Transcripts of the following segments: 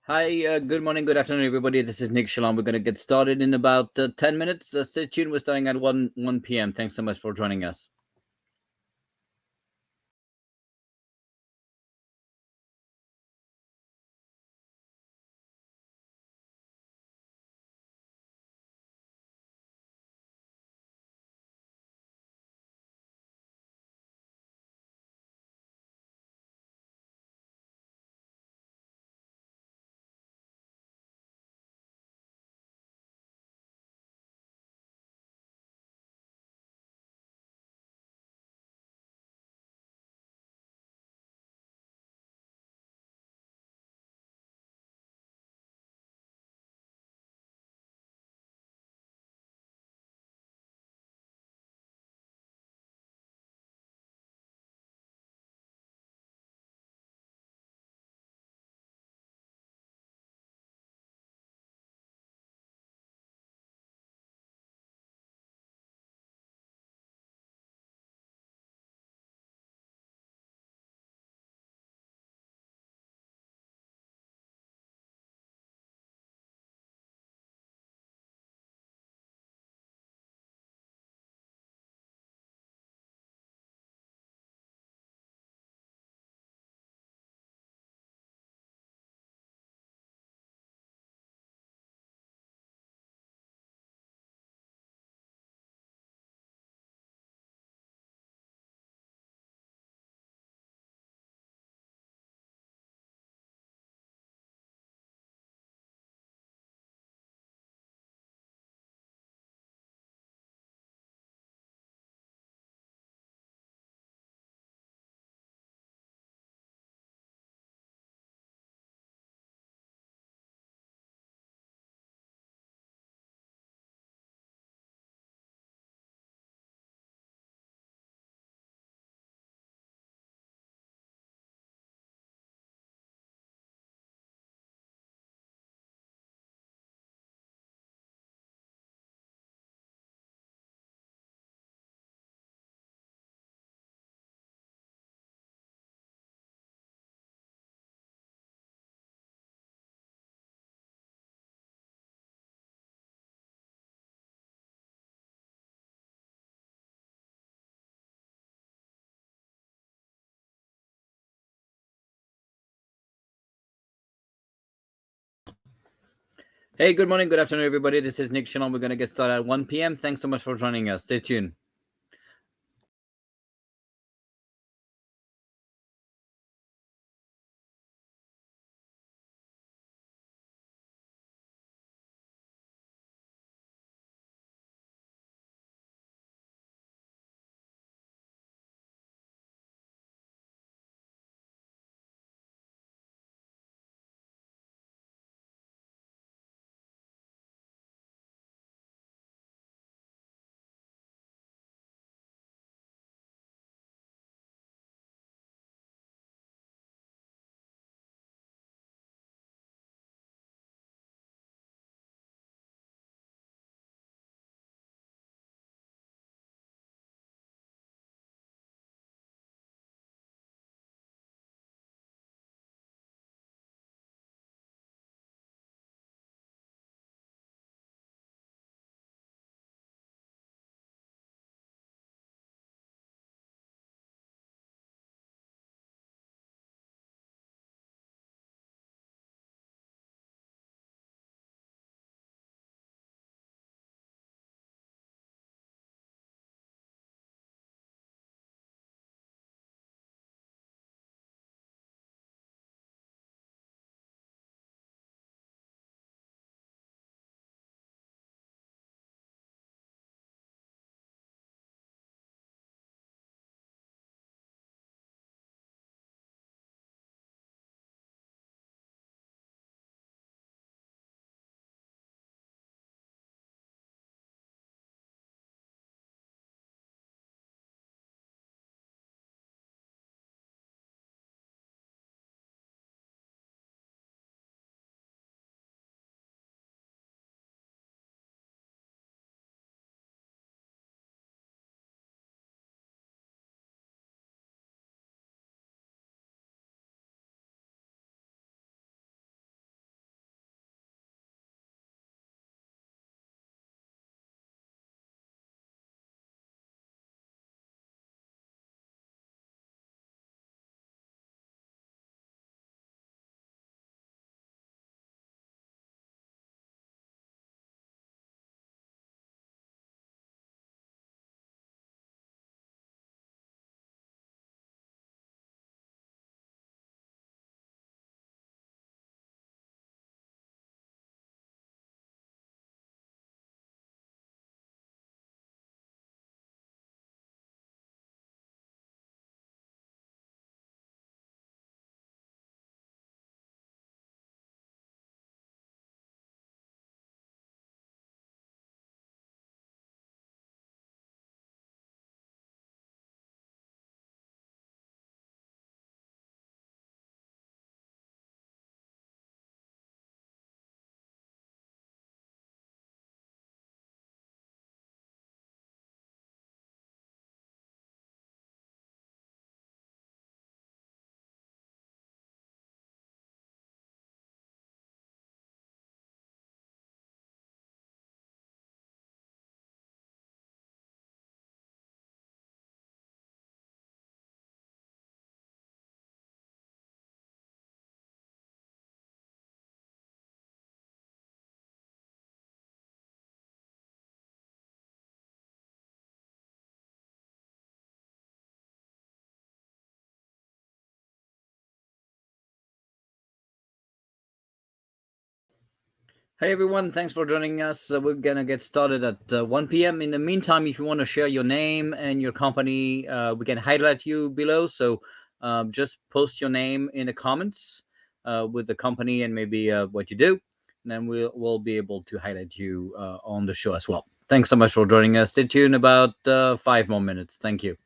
Hi, good morning, good afternoon, everybody. This is Nick Shalom. We're going to get started in about 10 minutes. Stay tuned. We're starting at 1 p.m. Thanks so much for joining us. Hey, good morning, good afternoon, everybody. This is Nick Shalom. We're going to get started at 1 p.m. Thanks so much for joining us. Stay tuned. Hey everyone, thanks for joining us. We're gonna get started at 1 p.m. In the meantime, if you want to share your name and your company, we can highlight you below. So just post your name in the comments with the company and maybe what you do, and then we'll be able to highlight you on the show as well. Thanks so much for joining us. Stay tuned about 5 more minutes. Thank you.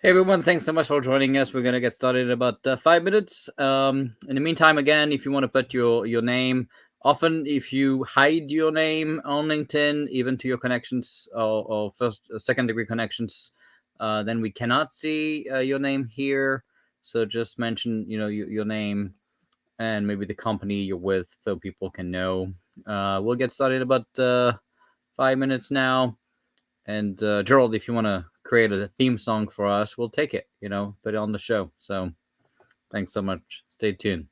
Hey everyone, thanks so much for joining us. We're gonna get started in about 5 minutes. In the meantime, again, if you want to put your name, often if you hide your name on LinkedIn, even to your connections or first second degree connections, then we cannot see your name here. So just mention your name and maybe the company you're with, so people can know. We'll get started in about 5 minutes now. And Gerald, if you want to create a theme song for us, we'll take it, put it on the show. So thanks so much. Stay tuned.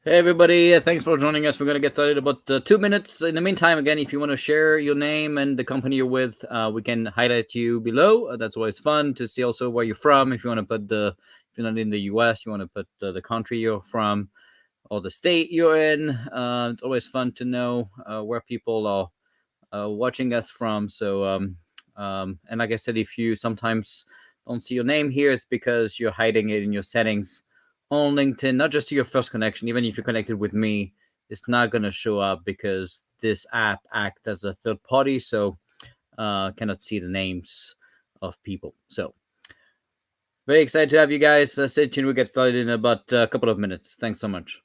Hey everybody, thanks for joining us. We're going to get started in about 2 minutes. In the meantime, again, if you want to share your name and the company you're with, we can highlight you below. That's always fun to see also where you're from. If you want to put if you're not in the US, you want to put the country you're from or the state you're in. It's always fun to know where people are watching us from. So, and like I said, if you sometimes don't see your name here, it's because you're hiding it in your settings on LinkedIn, not just to your first connection. Even if you're connected with me, it's not going to show up because this app acts as a third party, so cannot see the names of people. So, very excited to have you guys. Stay tuned. We'll get started in about a couple of minutes. Thanks so much.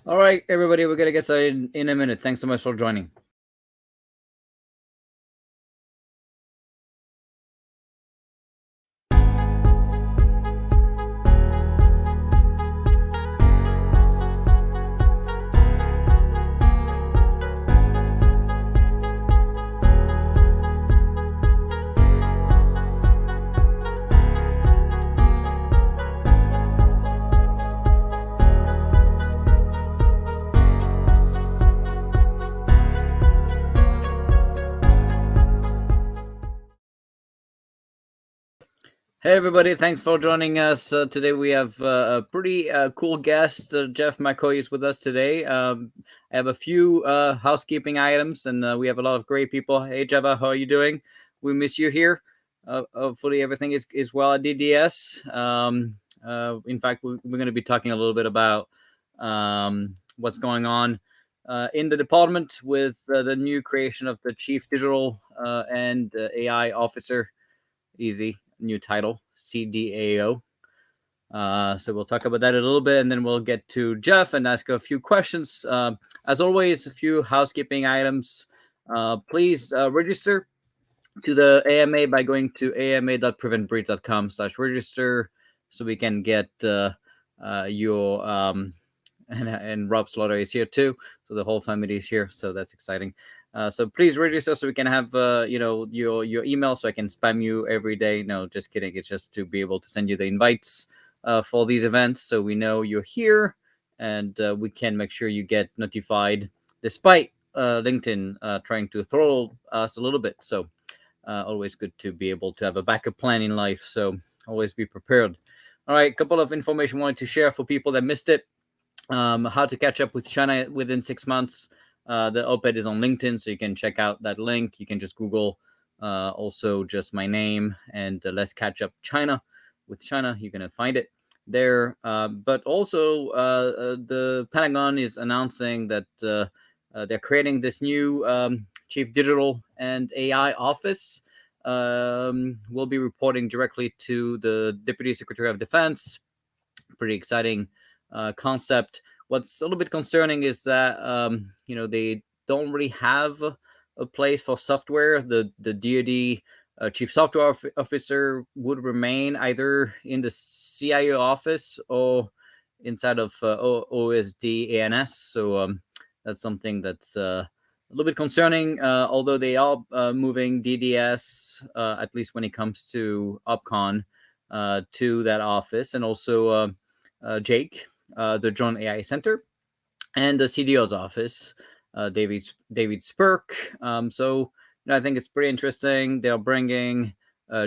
All right, everybody, we're going to get started in a minute. Thanks so much for joining. Hey, everybody. Thanks for joining us. Today we have a pretty cool guest. Jeff McCoy is with us today. I have a few housekeeping items, and we have a lot of great people. Hey, Java, how are you doing? We miss you here. Hopefully everything is well at DDS. In fact, we're going to be talking a little bit about what's going on in the department with the new creation of the Chief Digital and AI Officer. Easy. New title, CDAO. So we'll talk about that a little bit, and then we'll get to Jeff and ask a few questions. As always, a few housekeeping items. Please register to the AMA by going to ama.preventbreach.com/register so we can get your and Rob Slaughter is here too, so the whole family is here, so that's exciting. So please register so we can have your email so I can spam you every day. No, just kidding. It's just to be able to send you the invites for these events so we know you're here, and we can make sure you get notified despite LinkedIn trying to throw us a little bit. So always good to be able to have a backup plan in life. So always be prepared. All right, a couple of information I wanted to share for people that missed it. How to catch up with China within 6 months. The op-ed is on LinkedIn, so you can check out that link. You can just Google also just my name and Let's Catch Up China with China. You're going to find it there. But also the Pentagon is announcing that they're creating this new Chief Digital and AI Office. We'll be reporting directly to the Deputy Secretary of Defense. Pretty exciting concept. What's a little bit concerning is that they don't really have a place for software. The DoD Chief Software Officer would remain either in the CIO office or inside of OSD ANS. So that's something that's a little bit concerning. Although they are moving DDS, at least when it comes to OpCon, to that office, and also Jake, the Joint AI Center, and the CDO's office, David Spurk. So I think it's pretty interesting. They're bringing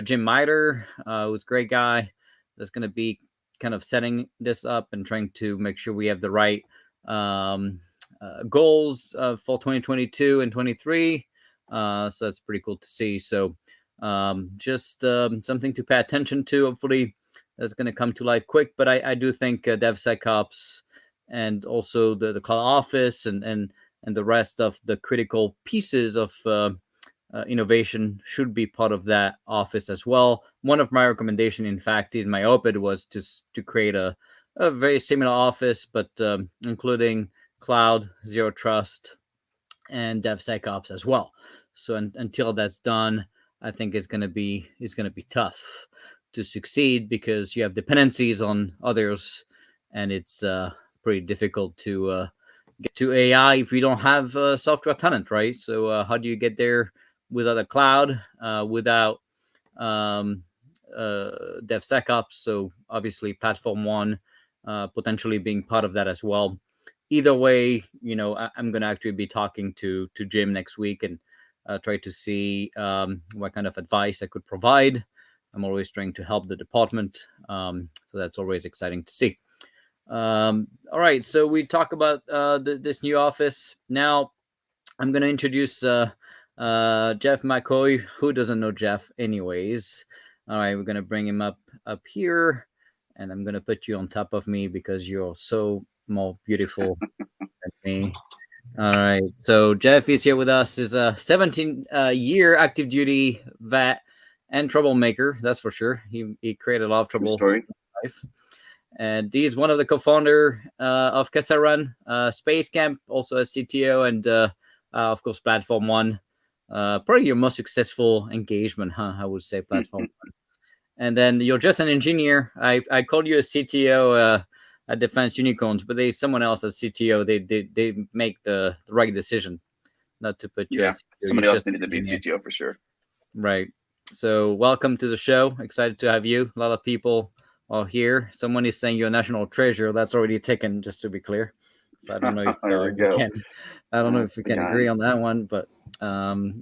Jim Miter, who's a great guy, that's going to be kind of setting this up and trying to make sure we have the right goals for 2022 and 23. So that's pretty cool to see. So just something to pay attention to. Hopefully that's going to come to life quick. But I do think DevSecOps and also the cloud office and the rest of the critical pieces of innovation should be part of that office as well. One of my recommendations, in fact, in my op-ed was to create a very similar office, but including cloud, zero trust, and DevSecOps as well. So until that's done, I think it's going to be tough to succeed because you have dependencies on others, and it's pretty difficult to get to AI if you don't have software talent, right? So how do you get there without a cloud, without DevSecOps? So obviously Platform One potentially being part of that as well. Either way, I'm going to actually be talking to Jim next week and try to see what kind of advice I could provide. I'm always trying to help the department. So that's always exciting to see. All right, so we talk about this new office. Now I'm going to introduce Jeff McCoy. Who doesn't know Jeff anyways? All right, we're going to bring him up here, and I'm going to put you on top of me because you're so more beautiful than me. All right, so Jeff is here with us. Is a 17-year active duty vet and troublemaker, that's for sure. He created a lot of trouble in life. And he's one of the co-founder of Kessel Run, SpaceCAMP, also a CTO, and of course, Platform One. Probably your most successful engagement, huh? I would say Platform One. And then you're just an engineer. I called you a CTO at Defense Unicorns, but there's someone else as CTO. They make the right decision not to put you as CTO. Somebody else needed to be CTO for sure. Right. So welcome to the show. Excited to have you. A lot of people are here. Someone is saying you're a national treasure. That's already taken, just to be clear. So I don't know if we can agree on that one. But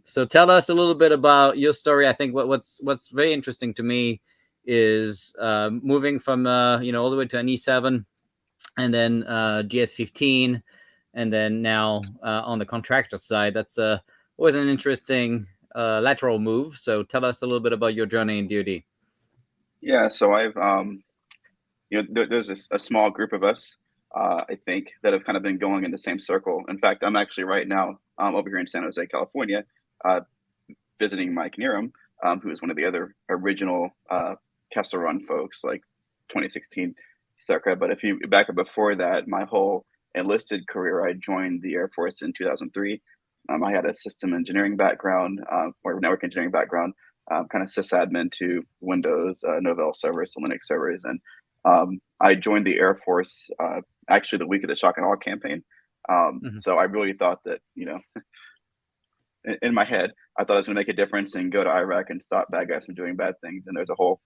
so tell us a little bit about your story. I think what's very interesting to me is moving from all the way to an E7, and then GS15, and then now on the contractor side. That's always an interesting lateral move. So tell us a little bit about your journey in DoD. Yeah, so I've there's a small group of us, I think, that have kind of been going in the same circle. In fact, I'm actually right now over here in San Jose, California, visiting Mike Nerum, who is one of the other original Kessel Run folks, like 2016 circa. But if you back up before that, my whole enlisted career, I joined the Air Force in 2003. I had a system engineering background or network engineering background, kind of sysadmin to Windows, Novell servers, Linux servers. And I joined the Air Force actually the week of the Shock and Awe campaign. So I really thought that, in my head, I thought I was going to make a difference and go to Iraq and stop bad guys from doing bad things. And there's a whole,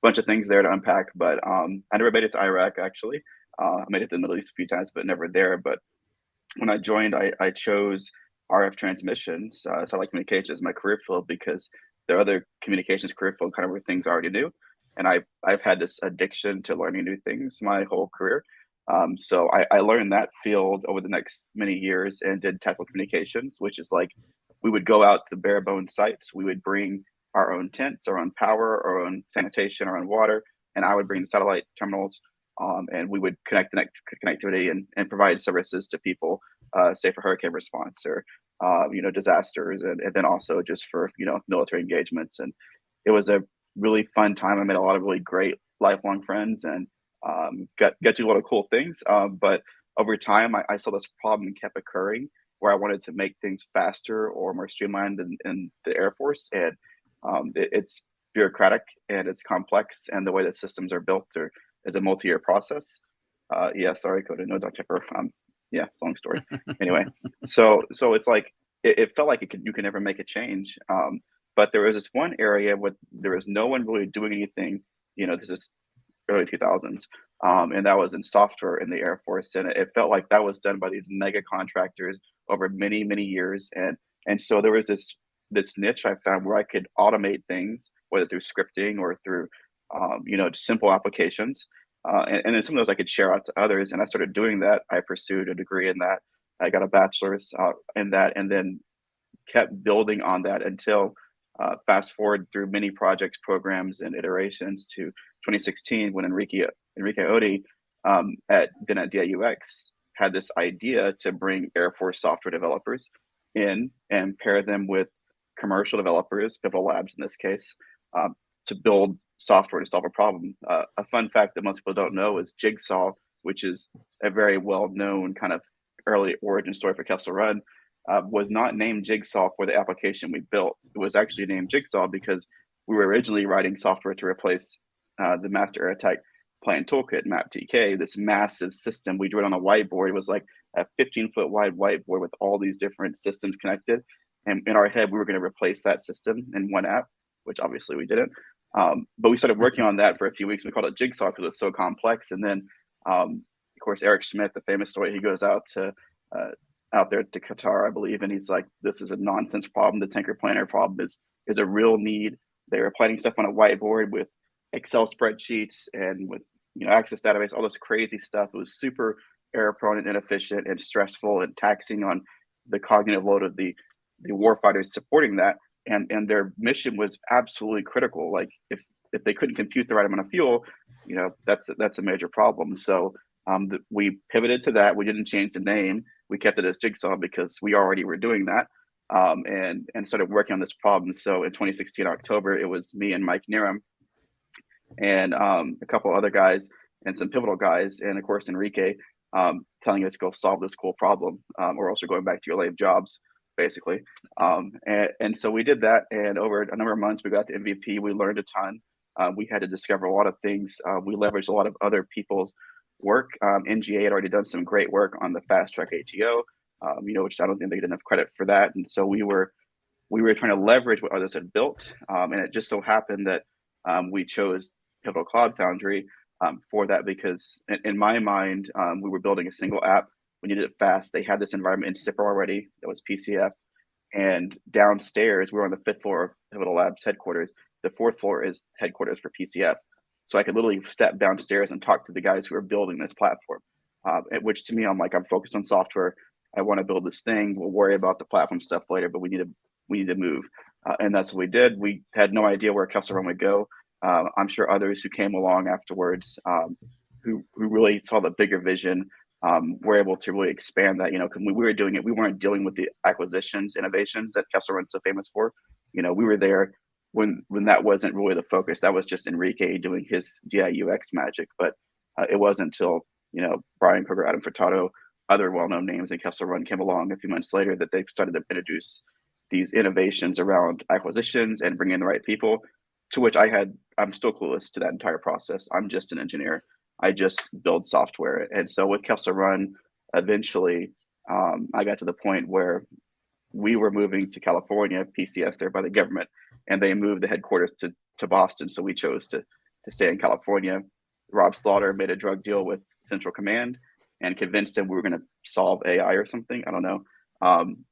bunch of things there to unpack. But I never made it to Iraq, actually. I made it to the Middle East a few times, but never there. But when I joined, I chose RF transmissions, satellite communications, as my career field, because there are other communications career field kind of where things I already knew. And I've had this addiction to learning new things my whole career. So I learned that field over the next many years and did tactical communications, which is like we would go out to bare bones sites. We would bring our own tents, our own power, our own sanitation, our own water, and I would bring the satellite terminals. And we would connect connectivity and provide services to people, say for hurricane response or disasters, and then also just for military engagements. And it was a really fun time. I made a lot of really great lifelong friends and got to do a lot of cool things. But over time, I saw this problem kept occurring where I wanted to make things faster or more streamlined in the Air Force, and it's bureaucratic and it's complex, and the way the systems are built is a multi-year process. Sorry, Coda, no Dr. Pepper. Long story. Anyway, so it's like it felt like you could never make a change. But there was this one area where there was no one really doing anything. This is early 2000s, and that was in software in the Air Force, and it felt like that was done by these mega contractors over many years, and so there was this niche I found where I could automate things, whether through scripting or through just simple applications, and then some of those I could share out to others, and I started doing that. I pursued a degree in that. I got a bachelor's in that, and then kept building on that until fast forward through many projects, programs, and iterations to 2016 when Enrique Odi at DIUX had this idea to bring Air Force software developers in and pair them with commercial developers, Pivotal Labs in this case, to build software to solve a problem. A fun fact that most people don't know is Jigsaw, which is a very well-known kind of early origin story for Kessel Run, was not named Jigsaw for the application we built. It was actually named Jigsaw because we were originally writing software to replace the Master Air Attack Plan Toolkit, MapTK, this massive system. We drew it on a whiteboard. It was like a 15-foot wide whiteboard with all these different systems connected. And in our head, we were going to replace that system in one app, which obviously we didn't. But we started working on that for a few weeks. We called it Jigsaw because it was so complex. And then, of course, Eric Schmidt, the famous story, he goes out there to Qatar, I believe, and he's like, "This is a nonsense problem. The tanker planner problem is a real need." They were planning stuff on a whiteboard with Excel spreadsheets and with Access database, all this crazy stuff. It was super error prone and inefficient and stressful and taxing on the cognitive load of the warfighters supporting that. And their mission was absolutely critical. Like if they couldn't compute the right amount of fuel, that's a major problem. So we pivoted to that. We didn't change the name. We kept it as Jigsaw because we already were doing that, and started working on this problem. So in 2016 October, it was me and Mike Nerum and a couple other guys and some pivotal guys, and of course Enrique, telling us go solve this cool problem, or else you're going back to your lame jobs, basically. And so we did that, and over a number of months, we got to MVP. We learned a ton. We had to discover a lot of things. We leveraged a lot of other people's work. NGA had already done some great work on the fast track ATO, which I don't think they get enough credit for that. And so we were trying to leverage what others had built, and it just so happened that we chose Pivotal Cloud Foundry for that because in my mind, we were building a single app. We needed it fast. They had this environment in Cipro already that was PCF, and downstairs we were on the 5th floor of Pivotal Labs headquarters. The 4th floor is headquarters for PCF. So I could literally step downstairs and talk to the guys who are building this platform, which to me, I'm focused on software. I want to build this thing. We'll worry about the platform stuff later, but we need to move. And that's what we did. We had no idea where Kessel Run would go. I'm sure others who came along afterwards, who really saw the bigger vision, were able to really expand that, because when we were doing it, we weren't dealing with the acquisitions, innovations that Kessel Run's so famous for. We were there when that wasn't really the focus. That was just Enrique doing his DI/UX magic. But it wasn't until, Brian Kroger, Adam Furtado, other well-known names in Kessel Run came along a few months later that they started to introduce these innovations around acquisitions and bringing in the right people, to which I'm still clueless to that entire process. I'm just an engineer. I just build software. And so with Kessel Run, eventually I got to the point where we were moving to California, PCS there by the government, and they moved the headquarters to Boston. So we chose to stay in California. Rob Slaughter made a drug deal with Central Command and convinced them we were going to solve AI or something. I don't know.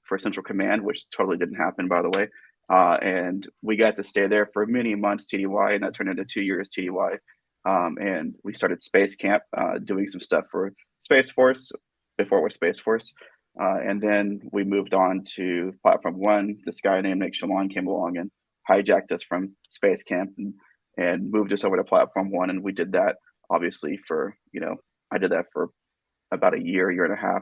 For Central Command, which totally didn't happen, by the way. And we got to stay there for many months TDY, and that turned into 2 years TDY. And we started SpaceCAMP, doing some stuff for Space Force before it was Space Force. And then we moved on to Platform One. This guy named Nick Shalon came along and hijacked us from SpaceCAMP and moved us over to Platform One. And we did that obviously for, I did that for about a year and a half.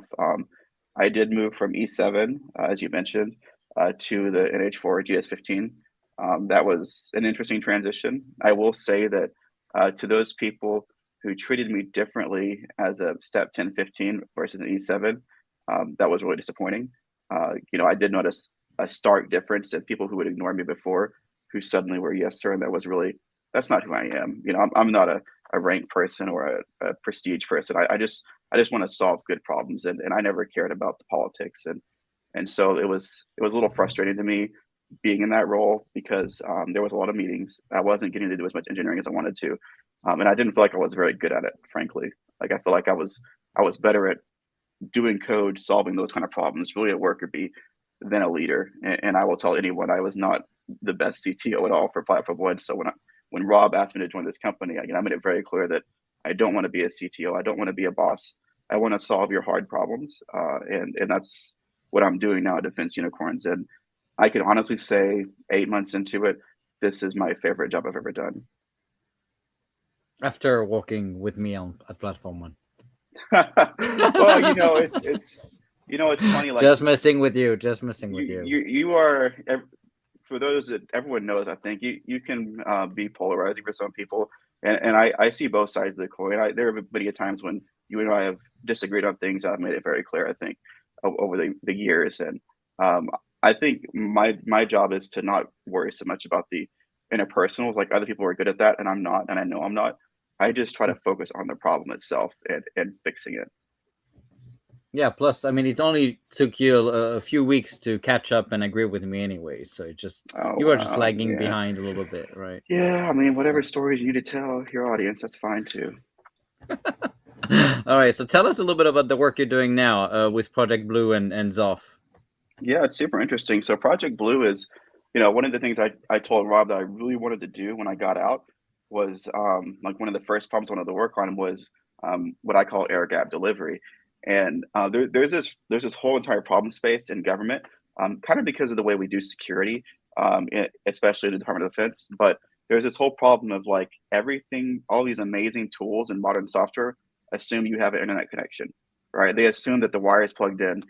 I did move from E7, as you mentioned, to the NH4 GS15. That was an interesting transition. I will say that to those people who treated me differently as a Step 1015 versus an E7, that was really disappointing. I did notice a stark difference in people who would ignore me before, who suddenly were yes sir, and that's not who I am. I'm not a ranked person or a prestige person. I just want to solve good problems, and I never cared about the politics, and so it was a little frustrating to me being in that role because there was a lot of meetings. I wasn't getting to do as much engineering as I wanted to, and I didn't feel like I was very good at it, frankly. Like I feel like I was better at doing code, solving those kind of problems, really at worker bee, than a leader. And I will tell anyone I was not the best CTO at all for Platform One. So when Rob asked me to join this company, I made it very clear that I don't want to be a CTO. I don't want to be a boss. I want to solve your hard problems. And that's what I'm doing now at Defense Unicorns. And I can honestly say 8 months into it, this is my favorite job I've ever done. After working with me at Platform One. Well, it's funny. Like just messing with you. You are, for those that everyone knows, I think you can be polarizing for some people, and I see both sides of the coin. There have been many times when you and I have disagreed on things. I've made it very clear, I think, over the years, and I think my job is to not worry so much about the interpersonals. Like other people are good at that, and I'm not, and I know I'm not. I just try to focus on the problem itself and fixing it. Yeah, plus, it only took you a few weeks to catch up and agree with me anyway. So you are just lagging behind a little bit, right? Yeah, whatever stories you need to tell your audience, that's fine too. All right, so tell us a little bit about the work you're doing now with Project Blue and Zarf. Yeah, it's super interesting. So Project Blue is, one of the things I told Rob that I really wanted to do when I got out was like one of the first problems I wanted to work on was what I call air gap delivery. And there's this whole entire problem space in government, kind of because of the way we do security, especially the Department of Defense. But there's this whole problem of like everything, all these amazing tools and modern software assume you have an internet connection, right? They assume that the wire is plugged in,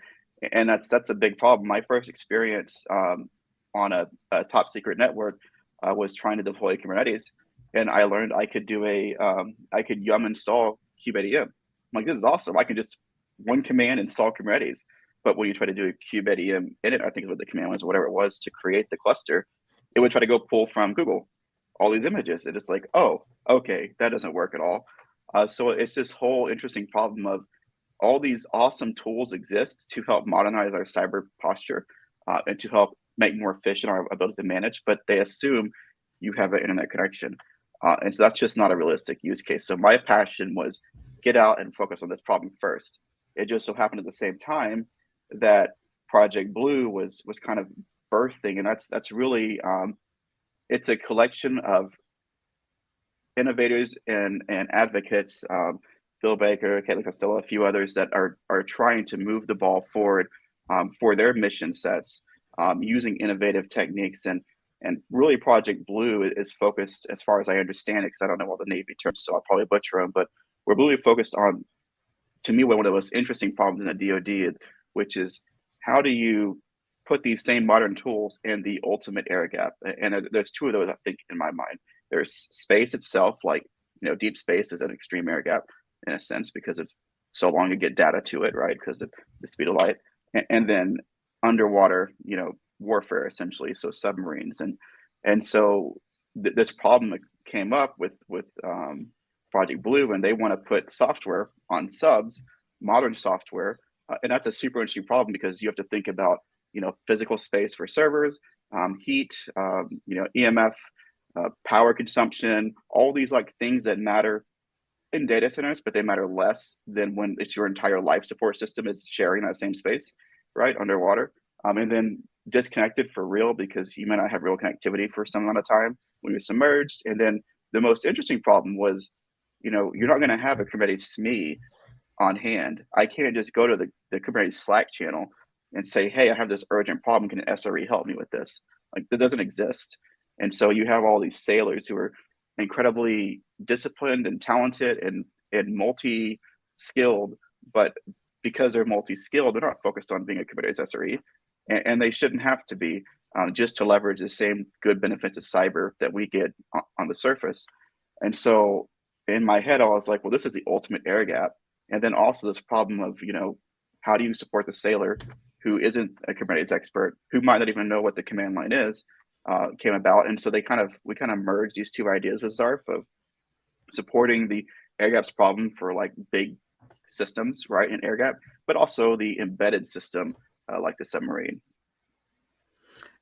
and that's a big problem. My first experience on a top secret network was trying to deploy Kubernetes. and I learned I could do I could yum install kubeadm. I'm like, this is awesome. I can just one command install Kubernetes. But when you try to do a kubeadm init, I think what the command was, whatever it was, to create the cluster, it would try to go pull from Google all these images. And it's like, oh, okay, that doesn't work at all. So it's this whole interesting problem of all these awesome tools exist to help modernize our cyber posture and to help make more efficient our ability to manage, but they assume you have an internet connection. And so that's just not a realistic use case. So my passion was get out and focus on this problem first. It just so happened at the same time that Project Blue was kind of birthing, and that's really it's a collection of innovators and advocates, Bill Baker, Caitlin Costello, a few others that are trying to move the ball forward for their mission sets using innovative techniques. And really Project Blue is focused, as far as I understand it, because I don't know all the Navy terms, so I'll probably butcher them, but we're really focused on, to me, one of the most interesting problems in the DoD, which is how do you put these same modern tools in the ultimate air gap? And there's two of those, I think, in my mind. There's space itself, like, deep space is an extreme air gap in a sense because it's so long to get data to it, right? Because of the speed of light. And then underwater, warfare essentially, so submarines. And so this problem came up with Project Blue, and they want to put software on subs, modern software, and that's a super interesting problem because you have to think about physical space for servers, heat, EMF, power consumption, all these like things that matter in data centers, but they matter less than when it's your entire life support system is sharing that same space, right, underwater, and then disconnected for real because you may not have real connectivity for some amount of time when you're submerged. And then the most interesting problem was, you're not going to have a Kubernetes SME on hand. I can't just go to the Kubernetes Slack channel and say, hey, I have this urgent problem. Can an SRE help me with this? Like, that doesn't exist. And so you have all these sailors who are incredibly disciplined and talented and multi-skilled, but because they're multi-skilled, they're not focused on being a Kubernetes SRE, and they shouldn't have to be, just to leverage the same good benefits of cyber that we get on the surface. And so in my head, I was like, well, this is the ultimate air gap. And then also this problem of, how do you support the sailor who isn't a Kubernetes expert, who might not even know what the command line is, came about. And so we kind of merged these two ideas with Zarf of supporting the air gaps problem for like big systems, right, in air gap, but also the embedded system like the submarine.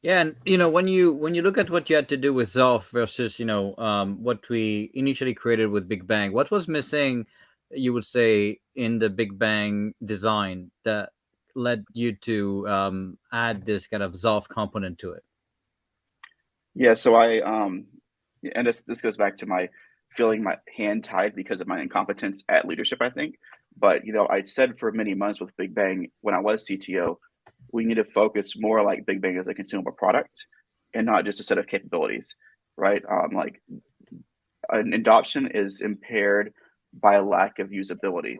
Yeah, and when you look at what you had to do with Zarf versus what we initially created with Big Bang, what was missing, you would say, in the Big Bang design that led you to add this kind of Zarf component to it? Yeah, so and this goes back to my feeling my hand tied because of my incompetence at leadership, I think. But I said for many months with Big Bang when I was CTO, we need to focus more like Big Bang as a consumable product and not just a set of capabilities, right? Like an adoption is impaired by a lack of usability.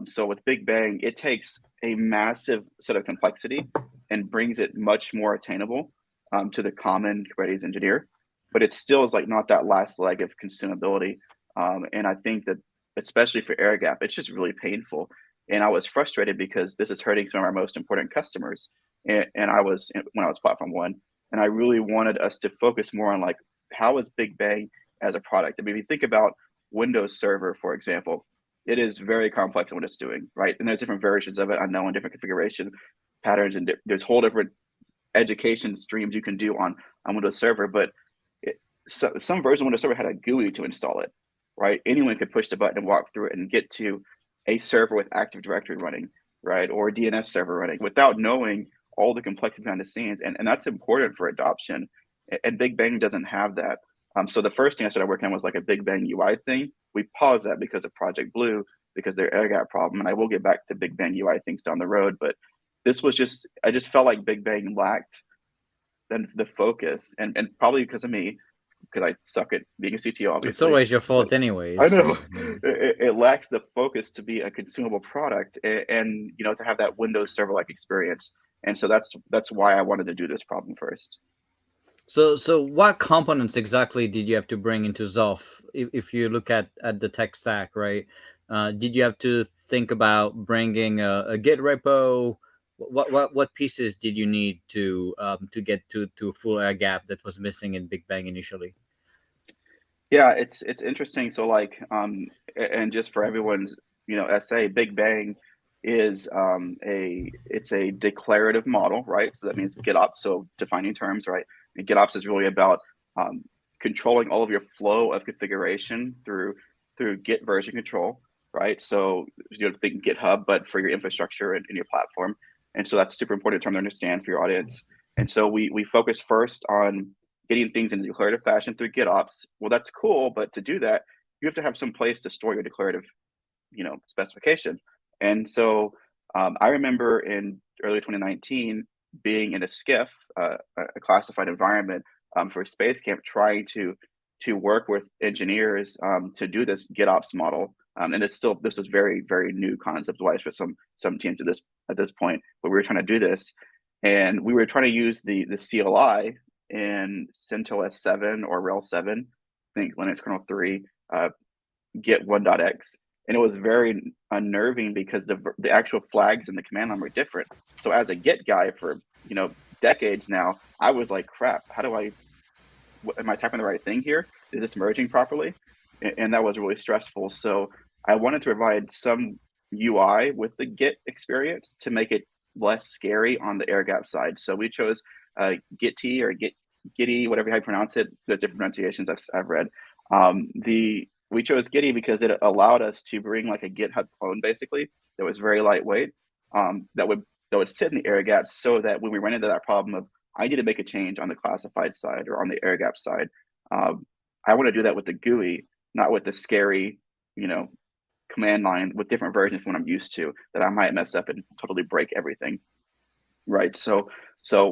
So with Big Bang, it takes a massive set of complexity and brings it much more attainable to the common Kubernetes engineer, but it still is like not that last leg of consumability. And I think that especially for air gap, it's just really painful. And I was frustrated because this is hurting some of our most important customers. And when I was platform one, and I really wanted us to focus more on like, how is Big Bang as a product? I mean, if you think about Windows Server, for example, it is very complex in what it's doing, right? And there's different versions of it, I know, in different configuration patterns, and there's whole different education streams you can do on Windows Server, but some version of Windows Server had a GUI to install it, right? Anyone could push the button and walk through it and get to a server with Active Directory running, right? Or a DNS server running without knowing all the complexity behind the scenes. And that's important for adoption. And Big Bang doesn't have that. So the first thing I started working on was like a Big Bang UI thing. We paused that because of Project Blue, because their air gap problem. And I will get back to Big Bang UI things down the road. But this was I just felt like Big Bang lacked the focus, and probably because of me, because I suck at being a CTO, obviously. It's always your fault anyways. I know. It lacks the focus to be a consumable product and to have that Windows Server-like experience. And so that's why I wanted to do this problem first. So what components exactly did you have to bring into Zarf? If you look at the tech stack, right? Did you have to think about bringing a Git repo? What pieces did you need to get to a full air gap that was missing in Big Bang initially? Yeah, it's interesting. So like, and just for everyone's, essay, Big Bang is it's a declarative model, right? So that means GitOps. So defining terms, right? And GitOps is really about um, controlling all of your flow of configuration through Git version control, right? So think GitHub, but for your infrastructure and your platform. And so that's a super important term to understand for your audience. And so we focus first on getting things in a declarative fashion through GitOps. Well, that's cool, but to do that, you have to have some place to store your declarative, specification. And so I remember in early 2019 being in a SCIF, a classified environment for SpaceCAMP, trying to work with engineers to do this GitOps model. And this is very, very new concept-wise for some teams at this point, but we were trying to do this, and we were trying to use the CLI in CentOS 7 or Rails 7, I think Linux kernel 3, Git 1.x. And it was very unnerving because the actual flags in the command line were different. So as a Git guy for decades now, I was like, crap, am I typing the right thing here? Is this merging properly? And that was really stressful. So I wanted to provide some UI with the Git experience to make it less scary on the air gap side. So we chose Gitty or Gitty, whatever you pronounce it. There's different pronunciations I've read. We chose Gitty because it allowed us to bring like a GitHub clone, basically, that was very lightweight, that would sit in the air gaps, so that when we ran into that problem of I need to make a change on the classified side or on the air gap side, I want to do that with the GUI, not with the scary, command line with different versions from what I'm used to, that I might mess up and totally break everything. Right. So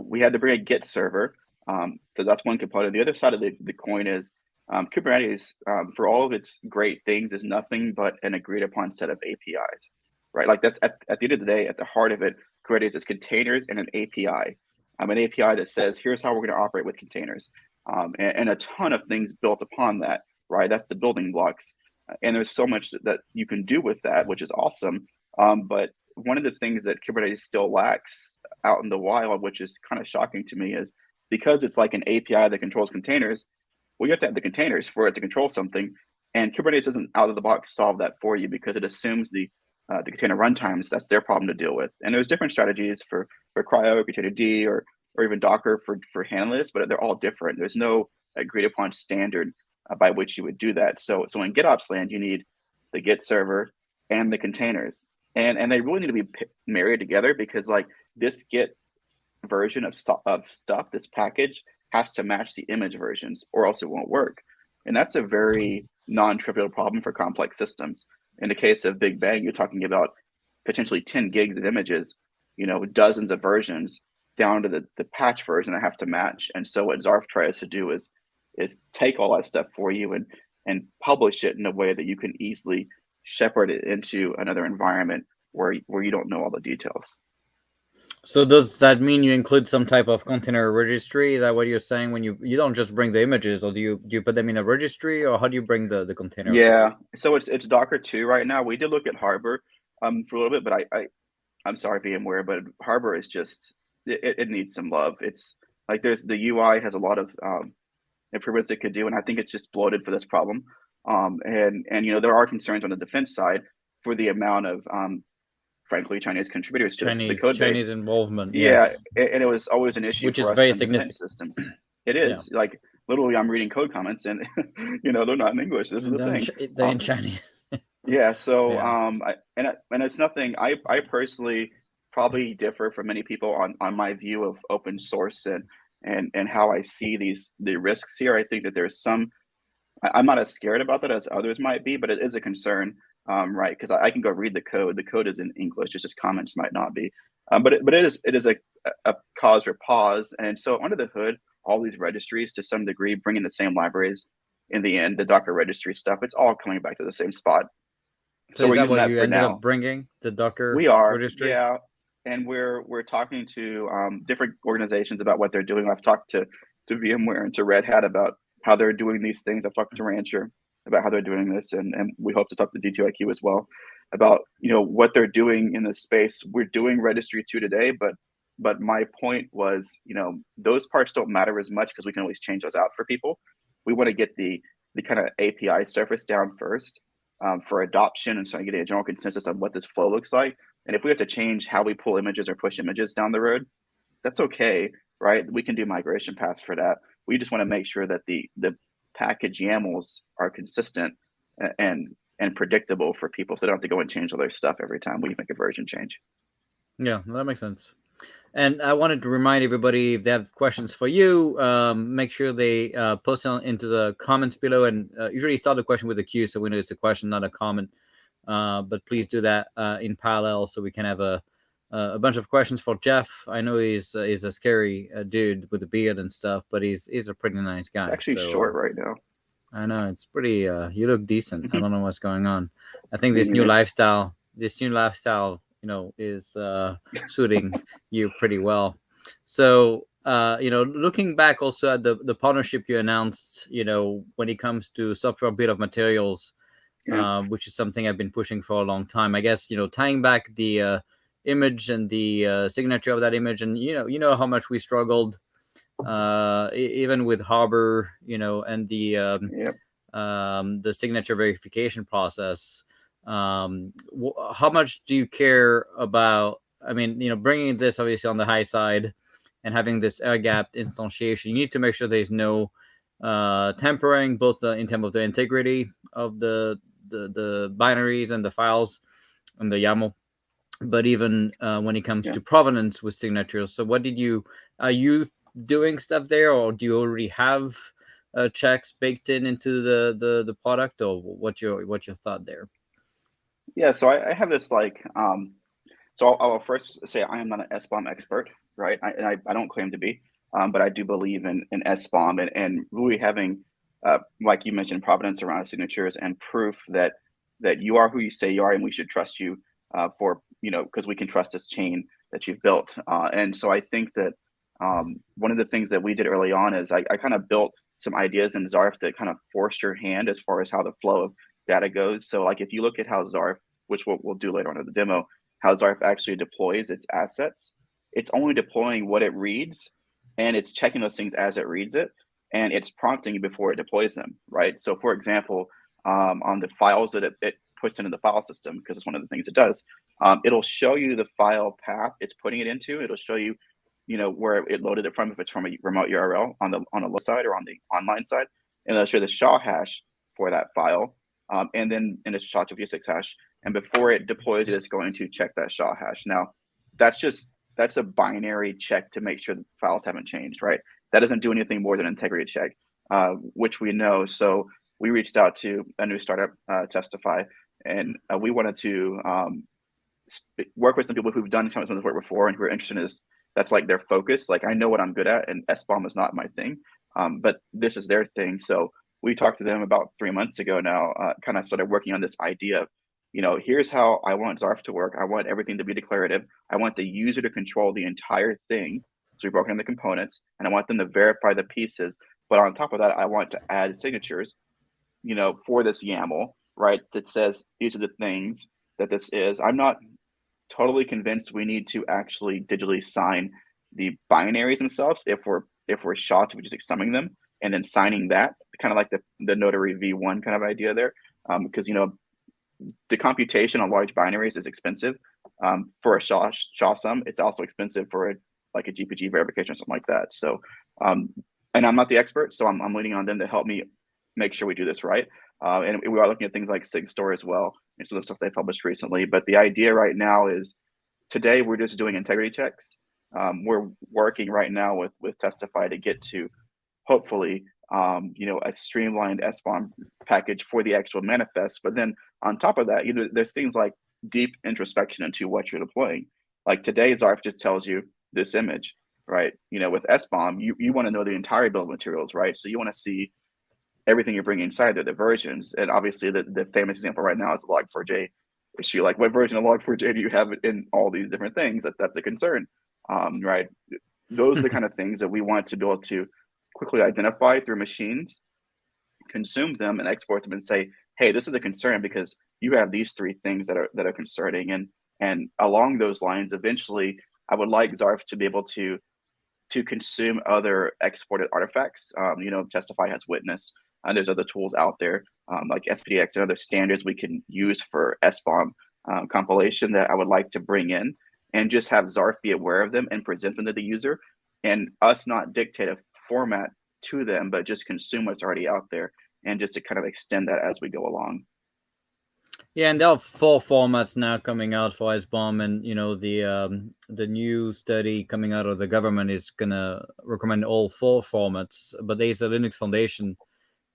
we had to bring a Git server. So that's one component. The other side of the coin is Kubernetes, for all of its great things, is nothing but an agreed upon set of APIs, right? Like that's at the end of the day, at the heart of it, Kubernetes is containers and an API. An API that says, here's how we're going to operate with containers, and a ton of things built upon that, right? That's the building blocks. And there's so much that you can do with that, which is awesome. But one of the things that Kubernetes still lacks out in the wild, which is kind of shocking to me, is because it's like an API that controls containers, well, you have to have the containers for it to control something. And Kubernetes doesn't out of the box solve that for you, because it assumes the container runtimes, that's their problem to deal with. And there's different strategies for CRI-O, containerd, or even Docker for handling this, but they're all different. There's no agreed upon standard by which you would do that. So in GitOps land, you need the Git server and the containers, and they really need to be married together, because like this Git version of stuff, this package has to match the image versions, or else it won't work. And that's a very non-trivial problem for complex systems. In the case of Big Bang, you're talking about potentially 10 gigs of images, dozens of versions down to the patch version that have to match. And so what Zarf tries to do is take all that stuff for you and publish it in a way that you can easily shepherd it into another environment where you don't know all the details. So does that mean you include some type of container registry? Is that what you're saying? When you don't just bring the images, or do you put them in a registry, or how do you bring the containers? Yeah, so it's Docker 2 right now. We did look at Harbor for a little bit, but I'm sorry, VMware, but Harbor is just it needs some love. It's like the UI has a lot of improvements it could do, and I think it's just bloated for this problem. And there are concerns on the defense side for the amount of frankly Chinese contributors to the code base. Chinese involvement. Yeah, yes. and it was always an issue, Which for is us very in significant. defense systems. It is like literally I'm reading code comments and they're not in English. This is the thing. They're in Chinese. Yeah. So and it's nothing. I personally probably differ from many people on my view of open source and how I see the risks here. I think that there's some. I'm not as scared about that as others might be, but it is a concern, right? Because I can go read the code. The code is in English. It's just comments might not be. But it is a cause for pause. And so under the hood, all these registries to some degree bring in the same libraries. In the end, the Docker registry stuff, it's all coming back to the same spot. So we're is that using what that you for ended now. up bringing, the Docker We are, registry? yeah. And we're talking to different organizations about what they're doing. I've talked to VMware and to Red Hat about how they're doing these things. I've talked to Rancher about how they're doing this, and we hope to talk to D2IQ as well about what they're doing in this space. We're doing Registry 2 today, but my point was, those parts don't matter as much because we can always change those out for people. We want to get the kind of API surface down first for adoption and starting getting a general consensus on what this flow looks like. And if we have to change how we pull images or push images down the road, that's okay, right? We can do migration paths for that. We just want to make sure that the package YAMLs are consistent and predictable for people, so they don't have to go and change all their stuff every time we make a version change. Yeah, that makes sense. And I wanted to remind everybody, if they have questions for you, make sure they post into the comments below. And usually start the question with a Q, so we know it's a question, not a comment. But please do that in parallel, so we can have a bunch of questions for Jeff. I know he's a scary dude with a beard and stuff, but he's a pretty nice guy. Actually, short right now. I know, it's pretty. You look decent. I don't know what's going on. I think this new lifestyle, is suiting you pretty well. So, looking back also at the partnership you announced, when it comes to software bill of materials, which is something I've been pushing for a long time. I guess, tying back the image and the signature of that image, and how much we struggled even with Harbor, and the signature verification process. How much do you care about? I mean, bringing this obviously on the high side and having this air-gapped instantiation, you need to make sure there's no tampering, both in terms of the integrity of the binaries and the files and the YAML, but even when it comes to provenance with signatures. So are you doing stuff there, or do you already have checks baked into the product, or what's your thought there? Yeah, so I have this so I'll first say I am not an SBOM expert, right? I don't claim to be, but I do believe in SBOM and really having, like you mentioned, provenance around signatures and proof that you are who you say you are, and we should trust you because we can trust this chain that you've built. And so I think that one of the things that we did early on is I kind of built some ideas in Zarf that kind of forced your hand as far as how the flow of data goes. So like if you look at how Zarf, which we'll do later on in the demo, how Zarf actually deploys its assets, it's only deploying what it reads, and it's checking those things as it reads it, and it's prompting you before it deploys them, right? So for example, on the files that it puts into the file system, because it's one of the things it does, it'll show you the file path it's putting it into. It'll show you, where it loaded it from, if it's from a remote URL on the local side or on the online side, and it'll show the SHA hash for that file, and then in a SHA-256 hash. And before it deploys it, it's going to check that SHA hash. Now, that's a binary check to make sure the files haven't changed, right? That doesn't do anything more than an integrity check, which we know. So we reached out to a new startup, Testify, and we wanted to work with some people who've done some of this work before and who are interested in this. That's like their focus. Like, I know what I'm good at, and SBOM is not my thing, but this is their thing. So we talked to them about 3 months ago now, kind of started working on this idea of, here's how I want Zarf to work. I want everything to be declarative. I want the user to control the entire thing. So we've broken in the components, and I want them to verify the pieces. But on top of that, I want to add signatures, for this YAML, right? That says these are the things that this is. I'm not totally convinced we need to actually digitally sign the binaries themselves if we're SHA, which is like summing them and then signing that, kind of like the notary V1 kind of idea there, because the computation on large binaries is expensive. For a SHA sum, it's also expensive for a GPG verification or something like that. So, and I'm not the expert, so I'm leaning on them to help me make sure we do this right. And we are looking at things like SigStore as well, and some of the stuff they published recently. But the idea right now is, today we're just doing integrity checks. We're working right now with Testify to get to, hopefully, a streamlined SBOM package for the actual manifest. But then on top of that, there's things like deep introspection into what you're deploying. Like today, Zarf just tells you this image, right? With SBOM, you want to know the entire bill of materials, right? So you want to see everything you're bringing inside there, the versions. And obviously the famous example right now is the log4j issue. Like, what version of log4j do you have in all these different things? That's a concern, right? Those are the kind of things that we want to be able to quickly identify through machines, consume them, and export them and say, hey, this is a concern because you have these 3 things that are concerning. And along those lines, eventually, I would like Zarf to be able to consume other exported artifacts. Testify has witness, and there's other tools out there like SPDX and other standards we can use for SBOM compilation that I would like to bring in and just have Zarf be aware of them and present them to the user, and us not dictate a format to them, but just consume what's already out there and just to kind of extend that as we go along. Yeah, and there are 4 formats now coming out for SBOM, and the new study coming out of the government is gonna recommend all 4 formats. But there's a Linux Foundation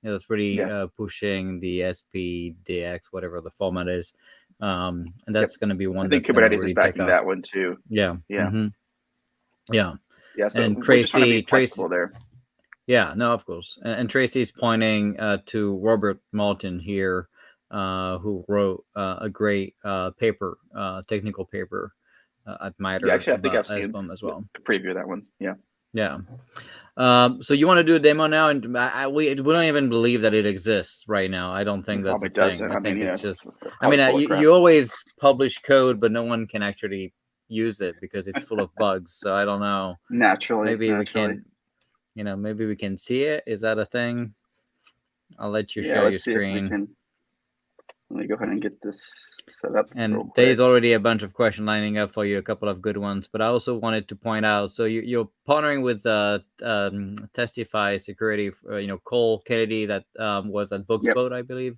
that's really pushing the SPDX, whatever the format is, and that's going to be one. I think Kubernetes really is backing that one too. Yeah. Yeah. So and we're just trying to be flexible there. Yeah, no, of course. And Tracy's pointing to Robert Martin here, who wrote a great paper, technical paper at MITRE. Yeah, actually, I think I've seen SBOM as well. Preview of that one. Yeah. Yeah. So you want to do a demo now, and we don't even believe that it exists right now. I don't think that's a thing. I think it's just. I mean, you always publish code, but no one can actually use it because it's full of bugs. So I don't know. Naturally, we can. Maybe we can see it. Is that a thing? I'll let you share your screen. Let me go ahead and get this set up. And there's already a bunch of questions lining up for you, a couple of good ones. But I also wanted to point out, so you're partnering with Testify Security, Cole Kennedy, that was at Booksboat, I believe.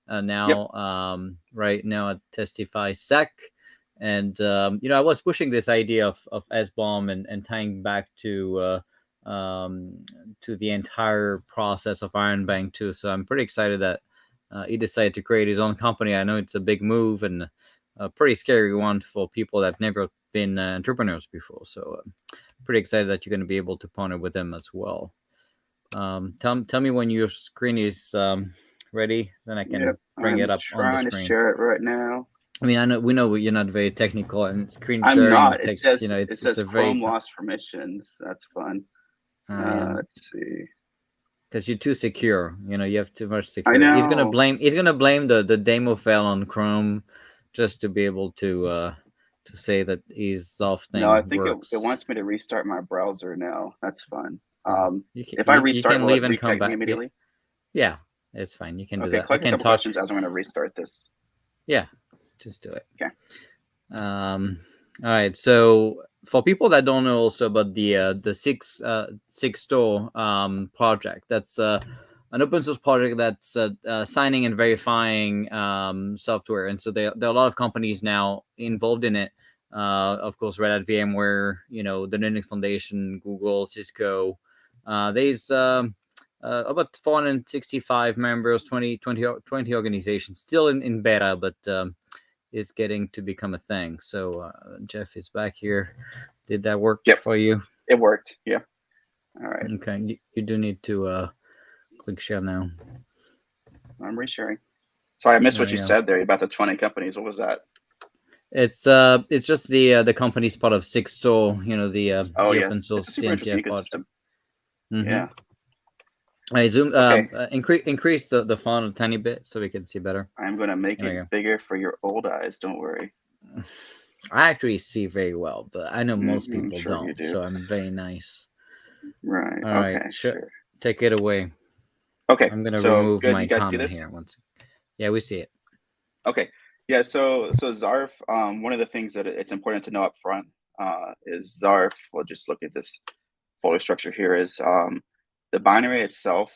Right now at Testify Sec. And, I was pushing this idea of SBOM and tying back to the entire process of Iron Bank too. So I'm pretty excited that he decided to create his own company. I know it's a big move and a pretty scary one for people that have never been entrepreneurs before. So pretty excited that you're going to be able to partner with them as well. Tell me when your screen is ready, then I can bring it up on the screen. I'm trying to share it right now. I mean, we know you're not very technical, and screen I'm sharing not. takes, it says Chrome lost permissions. That's fun. Let's see. Because you're too secure, you have too much security. I know. He's gonna blame the demo fail on Chrome, just to be able to say that his Zarf thing. No, I think works. It wants me to restart my browser now. That's fun. If I restart, will it reconnect me immediately? Yeah, it's fine. You can do that. Click a couple questions as I'm going to restart this. Yeah, just do it. Okay. All right. So for people that don't know also about the six store project, that's an open source project that's signing and verifying software, and so there are a lot of companies now involved in it. Of course, Red Hat, VMware, the Linux Foundation, Google, Cisco. There's about 465 members, 20 organizations, still in beta, but is getting to become a thing. So Jeff is back here. Did that work for you? It worked. Yeah. All right. Okay. You do need to click share now. I'm resharing. Sorry, I missed what you said there about the 20 companies. What was that? It's just the company's part of Six Store, the open source CNCF project. Mm-hmm. Yeah. I zoom increase the font a tiny bit so we can see better. I'm gonna make it bigger for your old eyes. Don't worry. I actually see very well, but I know most people don't. So I'm very nice. Right. All right. Sure. Take it away. Okay. I'm gonna remove my comment here once. Yeah, we see it. Okay. Yeah. So Zarf. One of the things that it's important to know up front is Zarf. We'll just look at this folder structure here. Is the binary itself,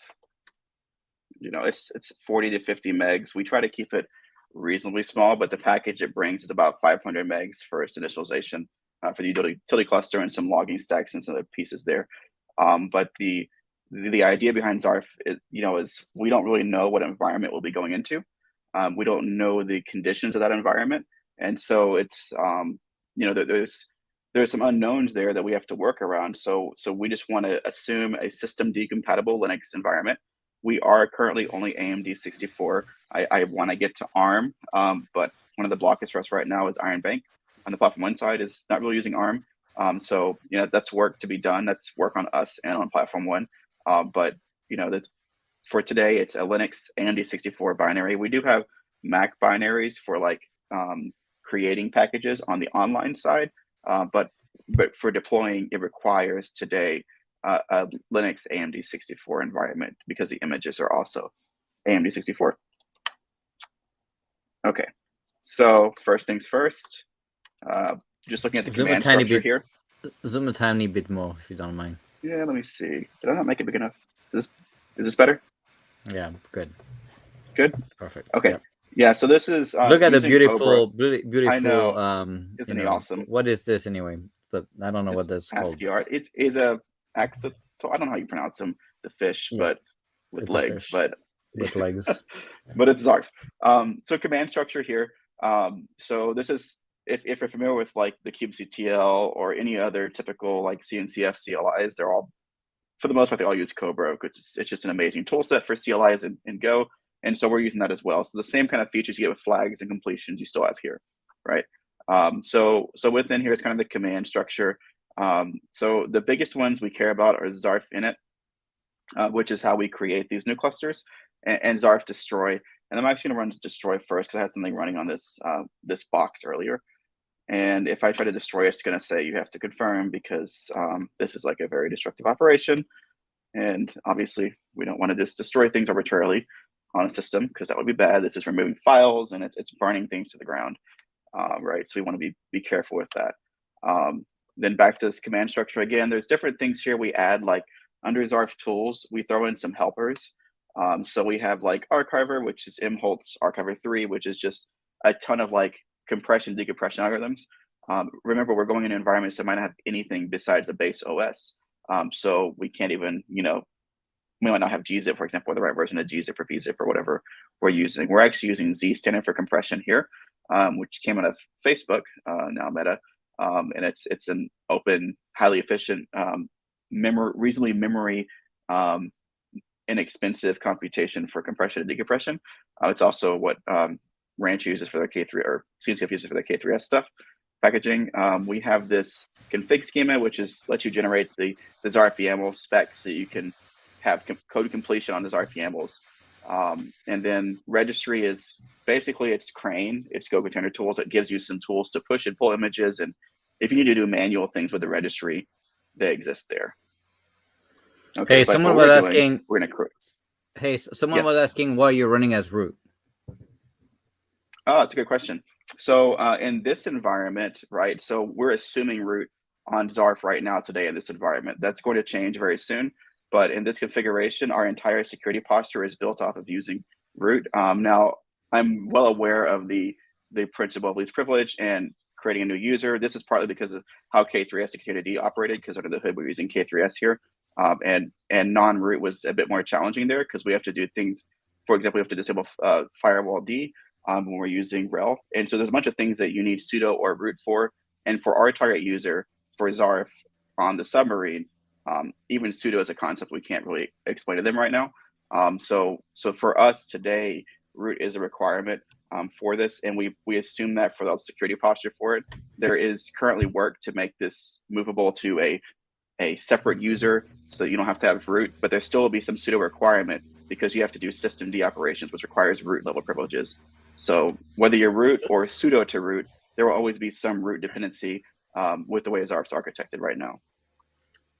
it's 40 to 50 megs. We try to keep it reasonably small, but the package it brings is about 500 megs for its initialization for the utility cluster and some logging stacks and some other pieces there. But the idea behind Zarf is we don't really know what environment we'll be going into. We don't know the conditions of that environment, and so it's there's some unknowns there that we have to work around. So we just want to assume a system compatible Linux environment. We are currently only AMD 64. I want to get to ARM, but one of the blockers for us right now is Iron Bank. On the Platform 1 side is not really using ARM. So that's work to be done. That's work on us and on Platform 1. But that's for today. It's a Linux AMD 64 binary. We do have Mac binaries for like creating packages on the online side, but for deploying, it requires today a Linux AMD 64 environment because the images are also AMD 64. Okay, so first things first, just looking at the command structure here. Zoom a tiny bit more, if you don't mind. Yeah, let me see. Did I not make it big enough? Is this better? Yeah, good. Good? Perfect. Okay. Yep. Yeah, so this is look at the beautiful Cobra. I know. Isn't he awesome? What is this anyway? But I don't know what this is called. ASCII art. It is a axolotl. I don't know how you pronounce them. The fish, yeah. But with legs. But with legs. But it's Zarf. So command structure here. So this is if you're familiar with like the kubectl or any other typical like CNCF CLIs, they're all, for the most part, they all use Cobra, which it's just an amazing tool set for CLIs in Go. And so we're using that as well. So the same kind of features you get with flags and completions you still have here, right? So within here is kind of the command structure. So the biggest ones we care about are Zarf init, which is how we create these new clusters, and Zarf destroy. And I'm actually gonna run destroy first because I had something running on this this box earlier. And if I try to destroy, it's gonna say you have to confirm because this is like a very destructive operation. And obviously we don't want to just destroy things arbitrarily on a system because that would be bad. This is removing files and it's burning things to the ground, right? So we want to be careful with that. Then back to this command structure again, there's different things here we add, like under Zarf tools, we throw in some helpers. So we have like Archiver, which is Imholtz Archiver 3, which is just a ton of like compression, decompression algorithms. Remember, we're going in environments that might not have anything besides the base OS. So we can't even, we might not have gzip, for example, or the right version of gzip or bzip or whatever we're using. We're actually using Z standard for compression here, which came out of Facebook, now Meta. And it's an open, highly efficient, reasonably memory, inexpensive computation for compression and decompression. It's also what Ranch uses for their K3, or CNCF uses for their K3S stuff packaging. We have this config schema, which lets you generate the Zarf YAML specs so you can have code completion on the Zarf YAMLs. And then registry is basically it's Crane, it's Go Container Tools. It gives you some tools to push and pull images. And if you need to do manual things with the registry, they exist there. Okay, hey, someone was asking. We're gonna. Hey, someone was asking why you're running as root. Oh, that's a good question. So in this environment, right? So we're assuming root on Zarf right now today in this environment. That's going to change very soon. But in this configuration, our entire security posture is built off of using root. Now, I'm well aware of the principle of least privilege and creating a new user. This is partly because of how K3S and KDD operated, because under the hood we're using K3S here. And non-root was a bit more challenging there because we have to do things. For example, we have to disable firewall D when we're using rel. And so there's a bunch of things that you need sudo or root for. And for our target user, for Zarf on the submarine, even sudo as a concept, we can't really explain to them right now. So for us today, root is a requirement for this, and we assume that for the security posture for it. There is currently work to make this movable to a separate user so that you don't have to have root, but there still will be some sudo requirement because you have to do systemd operations, which requires root level privileges. So whether you're root or sudo to root, there will always be some root dependency with the way Zarf's architected right now.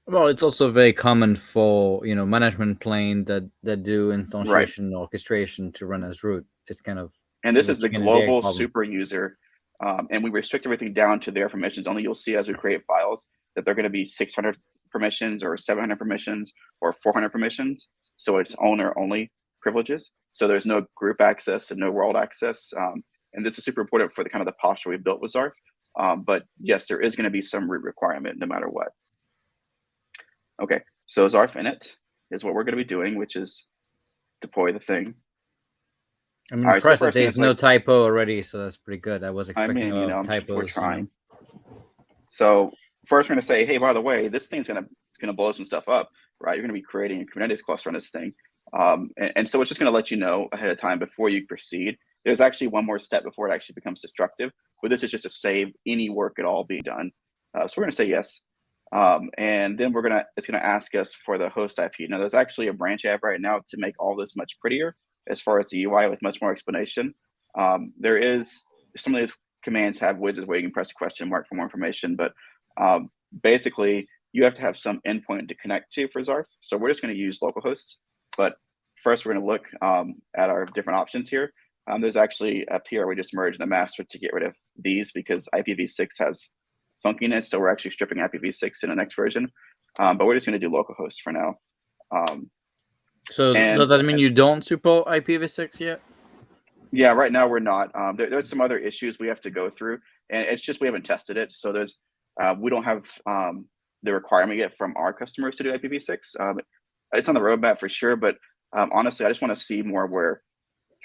Well, it's also very common for management plane that do instantiation orchestration to run as root. It's kind of, and this is the global super user, and we restrict everything down to their permissions. Only you'll see as we create files that they're going to be 600 permissions or 700 permissions or 400 permissions. So it's owner only privileges. So there's no group access and no world access. And this is super important for the kind of the posture we built with Zarf. But yes, there is going to be some root requirement no matter what. Okay, so Zarf init is what we're going to be doing, which is deploy the thing. I'm impressed that there's no typo already, so that's pretty good. I was expecting typos. We're trying. So first, we're going to say, hey, by the way, this thing's going to blow some stuff up, right? You're going to be creating a Kubernetes cluster on this thing, and so it's just going to let you know ahead of time before you proceed. There's actually one more step before it actually becomes destructive, but this is just to save any work at all being done. So we're going to say yes. And then it's gonna ask us for the host IP. Now there's actually a branch I have right now to make all this much prettier as far as the UI with much more explanation. There is some of these commands have widgets where you can press a question mark for more information, but basically you have to have some endpoint to connect to for Zarf. So we're just going to use localhost. But first we're going to look at our different options here. There's actually up here we just merged the master to get rid of these because IPv6 has funkiness. So we're actually stripping IPv6 in the next version. But we're just going to do localhost for now. So does that mean you don't support IPv6 yet? Yeah, right now we're not. There's some other issues we have to go through, and it's just we haven't tested it. So there's we don't have the requirement yet from our customers to do IPv6. It's on the roadmap for sure, but honestly, I just want to see more where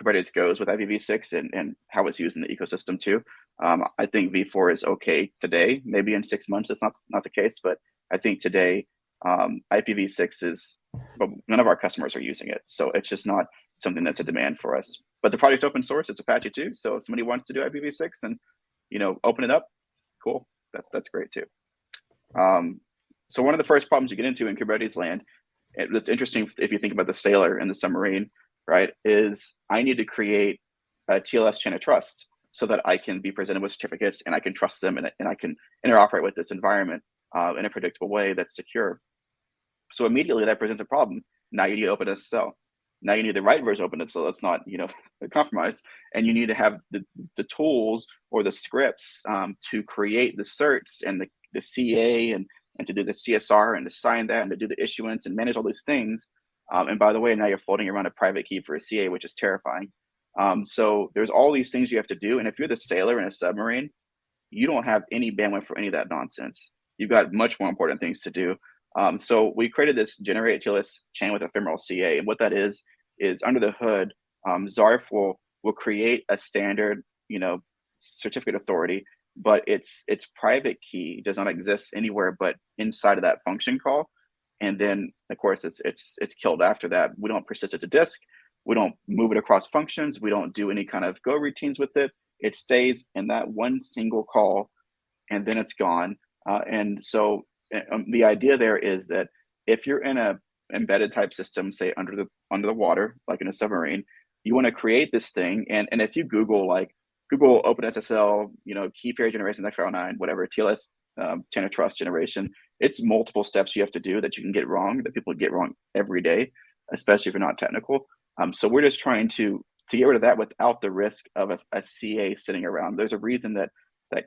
Kubernetes goes with IPv6 and how it's used in the ecosystem too. I think v4 is okay today. Maybe in 6 months it's not the case, but I think today IPv6 is, but none of our customers are using it, so it's just not something that's a demand for us. But the project's open source; it's Apache too. So if somebody wants to do IPv6 and open it up, cool. That's great too. So one of the first problems you get into in Kubernetes land, it's interesting if you think about the sailor and the submarine, right? Is I need to create a TLS chain of trust so that I can be presented with certificates and I can trust them and I can interoperate with this environment in a predictable way that's secure. So immediately that presents a problem. Now you need OpenSSL. Now you need the right version of OpenSSL that's not compromised, and you need to have the tools or the scripts to create the certs and the CA and to do the CSR and to sign that and to do the issuance and manage all these things. And by the way, now you're floating around a private key for a CA, which is terrifying. So there's all these things you have to do. And if you're the sailor in a submarine, you don't have any bandwidth for any of that nonsense. You've got much more important things to do. So we created this generate TLS chain with Ephemeral Ca. And what that is under the hood, Zarf will create a standard, certificate authority, but its private key does not exist anywhere but inside of that function call. And then of course it's killed after that. We don't persist it to disk. We don't move it across functions. We don't do any kind of go routines with it. It stays in that one single call and then it's gone. And so the idea there is that if you're in a embedded type system, say under the water, like in a submarine, you want to create this thing. And if you Google OpenSSL, key pair generation, XFL9, whatever, TLS chain of trust generation, it's multiple steps you have to do that you can get wrong, that people get wrong every day, especially if you're not technical. So we're just trying to get rid of that without the risk of a CA sitting around. There's a reason that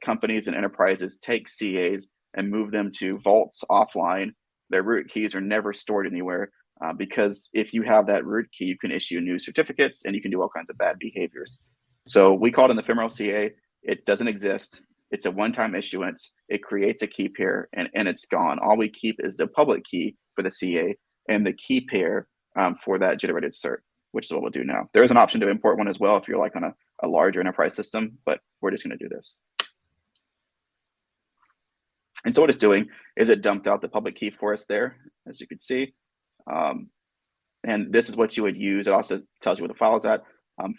companies and enterprises take CAs and move them to vaults offline. Their root keys are never stored anywhere because if you have that root key, you can issue new certificates and you can do all kinds of bad behaviors. So we call it an Ephemeral Ca. It doesn't exist. It's a one-time issuance. It creates a key pair and it's gone. All we keep is the public key for the CA and the key pair for that generated cert, which is what we'll do now. There is an option to import one as well if you're like on a larger enterprise system, but we're just going to do this. And so what it's doing is it dumped out the public key for us there, as you can see. And this is what you would use. It also tells you where the file is at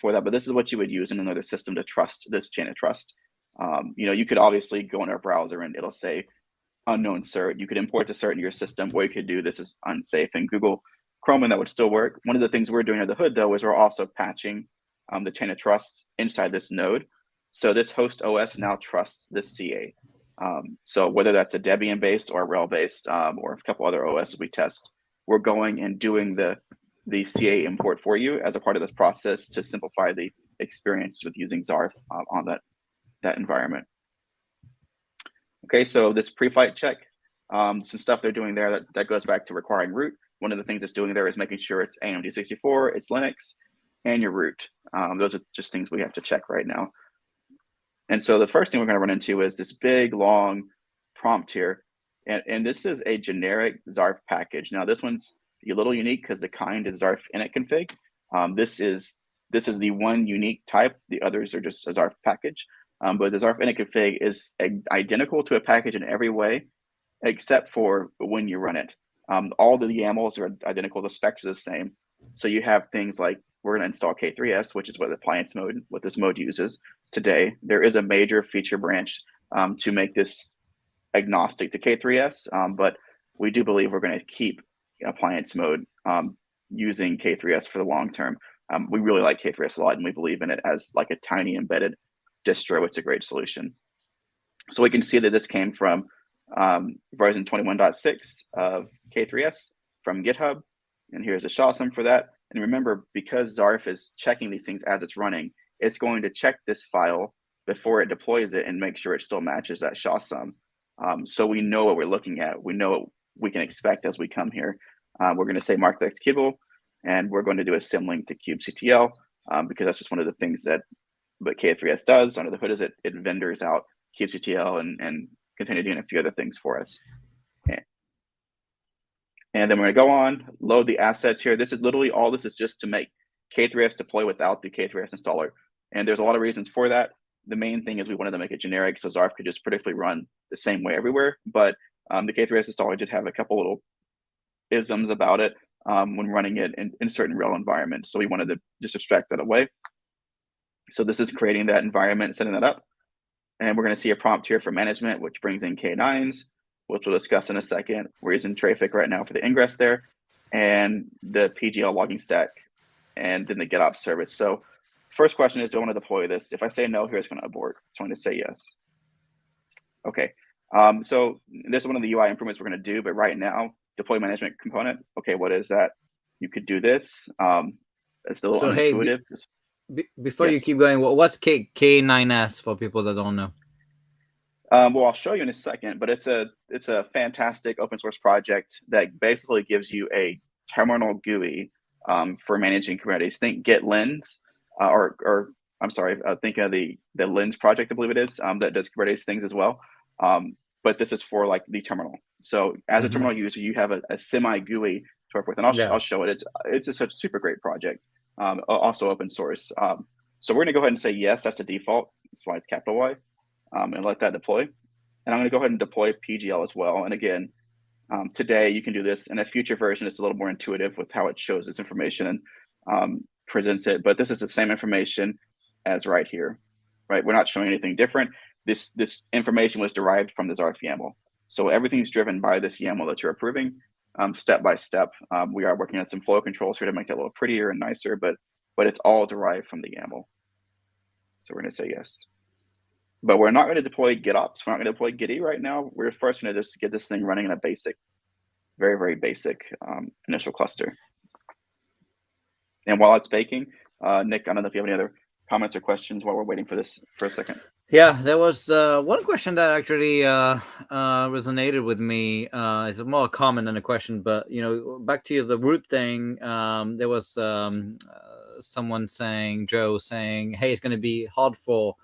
for that, but this is what you would use in another system to trust this chain of trust. You could obviously go in our browser and it'll say unknown cert. You could import the cert into your system, or you could do this is unsafe in Google Chrome, and that would still work. One of the things we're doing under the hood, though, is we're also patching the chain of trust inside this node. So this host OS now trusts this CA. So whether that's a Debian-based or a RHEL-based or a couple other OS we test, we're going and doing the CA import for you as a part of this process to simplify the experience with using Zarf on that environment. Okay, so this pre-flight check, some stuff they're doing there that goes back to requiring root. One of the things it's doing there is making sure it's AMD64, it's Linux, and your root. Those are just things we have to check right now. And so the first thing we're going to run into is this big, long prompt here. And this is a generic Zarf package. Now, this one's a little unique because the kind is Zarf init config. This is the one unique type. The others are just a Zarf package. But the Zarf init config is identical to a package in every way, except for when you run it. All the YAMLs are identical. The specs are the same. So you have things like, we're going to install K3S, which is what this mode uses today. There is a major feature branch to make this agnostic to K3s, but we do believe we're going to keep appliance mode using K3s for the long term. We really like K3s a lot, and we believe in it as like a tiny embedded distro. It's a great solution. So we can see that this came from version 21.6 of K3s from GitHub, and here's a SHA-SUM for that. And remember, because Zarf is checking these things as it's running, it's going to check this file before it deploys it and make sure it still matches that SHA-SUM. So we know what we're looking at. We know what we can expect as we come here. We're going to say mark the executable, and we're going to do a symlink to kubectl because that's just one of the things that K3s does. Under the hood is it vendors out kubectl and continue doing a few other things for us. And then we're going to go on, load the assets here. This is literally all this is just to make K3s deploy without the K3s installer. And there's a lot of reasons for that. The main thing is we wanted to make it generic so Zarf could just predictably run the same way everywhere. But the K3s installer did have a couple little isms about it when running it in certain real environments. So we wanted to just abstract that away. So this is creating that environment, setting that up. And we're going to see a prompt here for management, which brings in K9s, which we'll discuss in a second. We're using Trafic right now for the ingress there, and the PGL logging stack, and then the GitOps service. So first question is, do I want to deploy this? If I say no here, it's going to abort. So I'm going to say yes. Okay. So this is one of the UI improvements we're going to do, but right now, deploy management component. Okay, what is that? You could do this. It's a little unintuitive. Before you keep going, what's K9s for people that don't know? Well, I'll show you in a second, but it's a fantastic open source project that basically gives you a terminal GUI for managing Kubernetes. Think Git Lens, or I'm sorry, think of the Lens project, I believe it is, that does Kubernetes things as well. But this is for like the terminal. So as a terminal user, you have a semi GUI to work with, and I'll show it. It's a super great project, also open source. So we're gonna go ahead and say yes. That's the default. That's why it's capital Y. And let that deploy. And I'm going to go ahead and deploy PGL as well. And again, today you can do this. In a future version, it's a little more intuitive with how it shows this information and presents it. But this is the same information as right here, right? We're not showing anything different. This information was derived from the Zarf YAML. So everything's driven by this YAML that you're approving step by step. We are working on some flow controls here to make it a little prettier and nicer, but it's all derived from the YAML. So we're going to say yes. But we're not going to deploy GitOps. We're not going to deploy Gitty right now. We're first going to just get this thing running in a basic, very, very basic initial cluster. And while it's baking, Nick, I don't know if you have any other comments or questions while we're waiting for this for a second. Yeah, there was one question that actually resonated with me. It's more a comment than a question, but back to the root thing. There was someone saying, Joe saying, "Hey, it's going to be hard for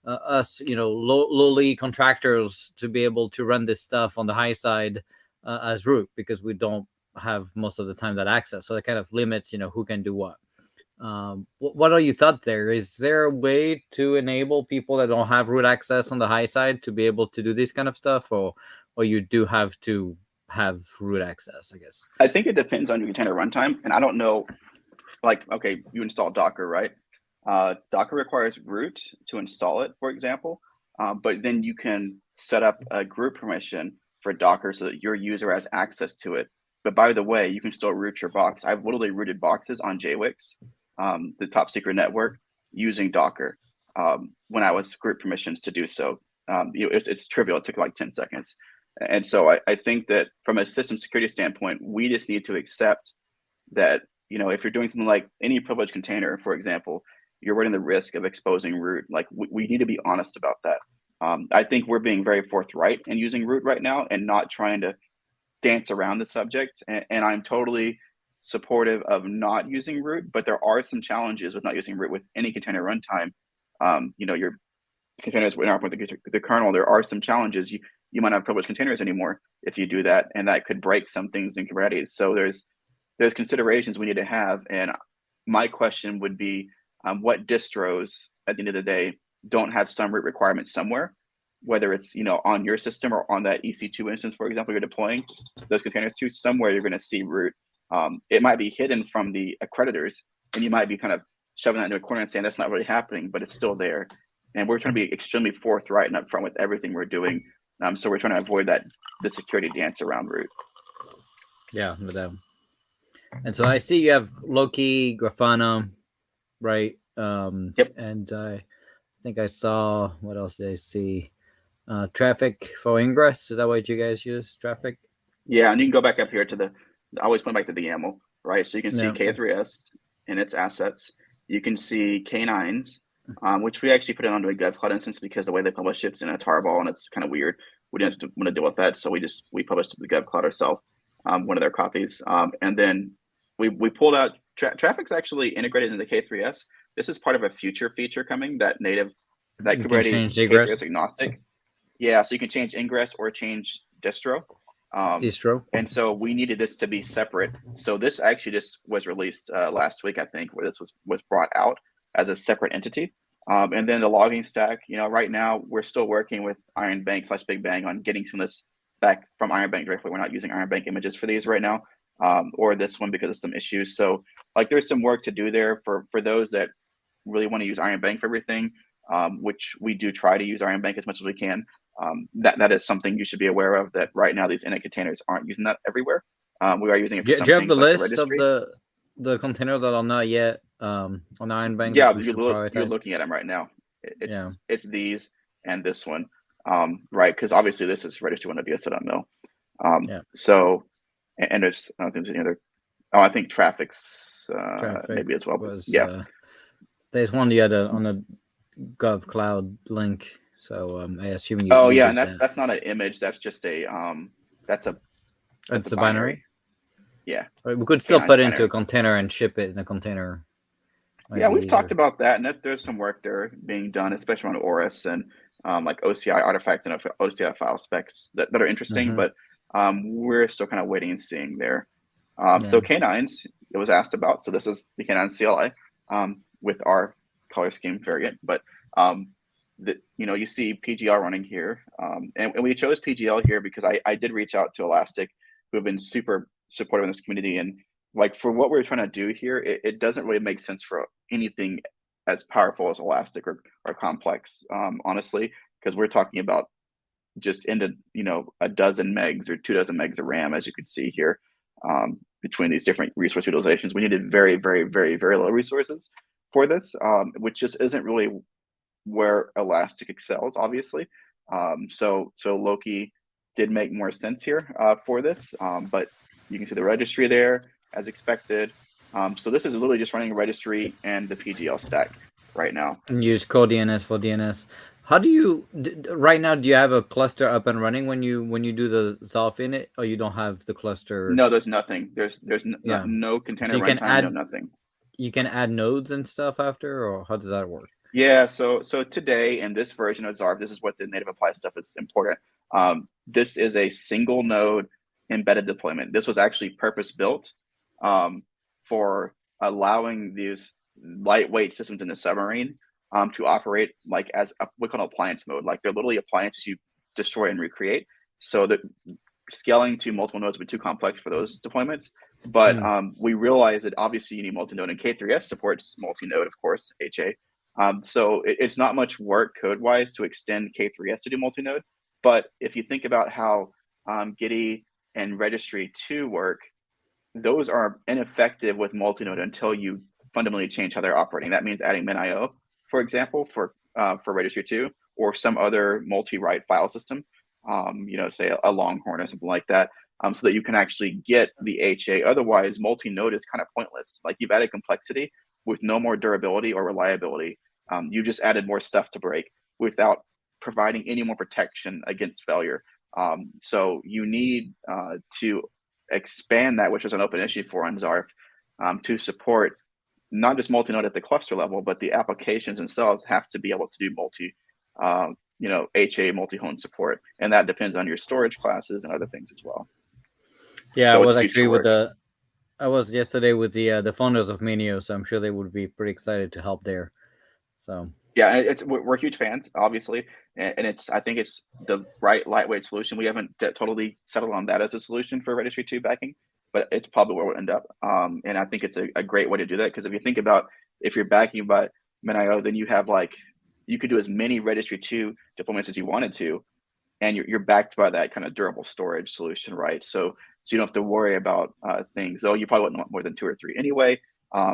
us, lowly contractors to be able to run this stuff on the high side as root because we don't have most of the time that access. So that kind of limits, who can do what." What are your thoughts there? Is there a way to enable people that don't have root access on the high side to be able to do this kind of stuff, or you do have to have root access, I guess? I think it depends on your container runtime. And I don't know, like, okay, you install Docker, right? Docker requires root to install it, for example, but then you can set up a group permission for Docker so that your user has access to it. But by the way, you can still root your box. I've literally rooted boxes on JWix, the top secret network, using Docker when I was group permissions to do so. It's trivial. It took like 10 seconds. And so I think that from a system security standpoint, we just need to accept that, if you're doing something like any privileged container, for example, you're running the risk of exposing root. Like we need to be honest about that. I think we're being very forthright in using root right now and not trying to dance around the subject. And I'm totally supportive of not using root, but there are some challenges with not using root with any container runtime. Your containers interoperate with the kernel. There are some challenges. You might not have privileged containers anymore if you do that, and that could break some things in Kubernetes. So there's considerations we need to have. And my question would be, what distros at the end of the day don't have some root requirements somewhere, whether it's on your system or on that EC2 instance, for example, you're deploying those containers to, somewhere you're going to see root. It might be hidden from the accreditors, and you might be kind of shoving that into a corner and saying that's not really happening, but it's still there. And we're trying to be extremely forthright and upfront with everything we're doing So we're trying to avoid the security dance around root. Yeah, no doubt. And so I see you have Loki, Grafana, right? Yep. And I think I saw, what else did I see? Traffic for ingress. Is that what you guys use? Traffic? Yeah, and you can go back up here to I always point back to the YAML, right? So you can see Yeah. K3S and its assets. You can see K9s, which we actually put it onto a GovCloud instance because the way they publish it's in a tarball and it's kind of weird. We didn't want to deal with that, so we published it to the GovCloud ourselves, one of their copies. And then we pulled out traffic's actually integrated into K3S. This is part of a future feature coming that Kubernetes is K3S agnostic. Yeah, so you can change ingress or change distro. Distro. And so we needed this to be separate. So this actually just was released last week, I think, where this was brought out as a separate entity. And then the logging stack, right now we're still working with Iron Bank / Big Bang on getting some of this back from Iron Bank directly. We're not using Iron Bank images for these right now, or this one because of some issues. So there's some work to do there for those that really want to use Iron Bank for everything, which we do try to use Iron Bank as much as we can. That is something you should be aware of, that right now these init containers aren't using that everywhere. We are using it for some Do you have things the like list of the containers that are not yet on Iron Bank? Yeah, you're looking at them right now. It's these and this one, right? Because obviously this is registry 1 WSO.mil. So, and there's I don't think there's any other. Oh, I think traffic's maybe as well. There's one you had on a GovCloud link. So I assume you. Oh yeah, and that's not an image. That's just a that's a binary. Yeah, we could still put it into a container and ship it in a container. Yeah, we've talked about that, and there's some work there being done, especially on ORIS and like OCI artifacts and OCI file specs that are interesting, but we're still kind of waiting and seeing there. So K9s, it was asked about. So this is the K9 CLI with our color scheme variant, but you see PGL running here, and we chose PGL here because I did reach out to Elastic, who have been super supportive in this community, and for what we're trying to do here, it doesn't really make sense for anything as powerful as Elastic or complex, honestly, because we're talking about just into a dozen megs or 24 megs of RAM, as you could see here, between these different resource utilizations. We needed very, very, very, very low resources for this, which just isn't really where Elastic excels, obviously. So Loki did make more sense here for this, but you can see the registry there as expected. So this is literally just running a registry and the PGL stack right now. And use CoDNS for DNS. How do you right now? Do you have a cluster up and running when you do the Zarf init, or you don't have the cluster? No, there's nothing. There's no container runtime, no nothing. You can add nodes and stuff after, or how does that work? Yeah, so today in this version of Zarf, this is what the native apply stuff is important. This is a single node embedded deployment. This was actually purpose built for allowing these lightweight systems in the submarine to operate as we call appliance mode. They're literally appliances you destroy and recreate. So that scaling to multiple nodes would be too complex for those deployments. But we realized that obviously you need multi-node, and K3S supports multi-node, of course, HA. So it's not much work code-wise to extend K3S to do multi-node. But if you think about how Gitty and Registry 2 work, those are ineffective with multi-node until you fundamentally change how they're operating. That means adding MinIO, for example, for Registry 2, or some other multi-write file system, say a Longhorn or something like that, so that you can actually get the HA. Otherwise, multi-node is kind of pointless. You've added complexity with no more durability or reliability. You just added more stuff to break without providing any more protection against failure. So you need to expand that, which is an open issue for on Zarf, to support not just multi-node at the cluster level, but the applications themselves have to be able to do HA multi-hone support, and that depends on your storage classes and other things as well. Yeah, so I was yesterday with the founders of Minio, so I'm sure they would be pretty excited to help there. So yeah, we're huge fans, obviously, and I think it's the right lightweight solution. We haven't totally settled on that as a solution for Registry 2 backing, but it's probably where we'll end up. And I think it's a great way to do that, because if you think about, if you're backing by MinIO, then you have you could do as many Registry 2 deployments as you wanted to, and you're backed by that kind of durable storage solution, right? So you don't have to worry about things, though you probably wouldn't want more than 2 or 3 anyway,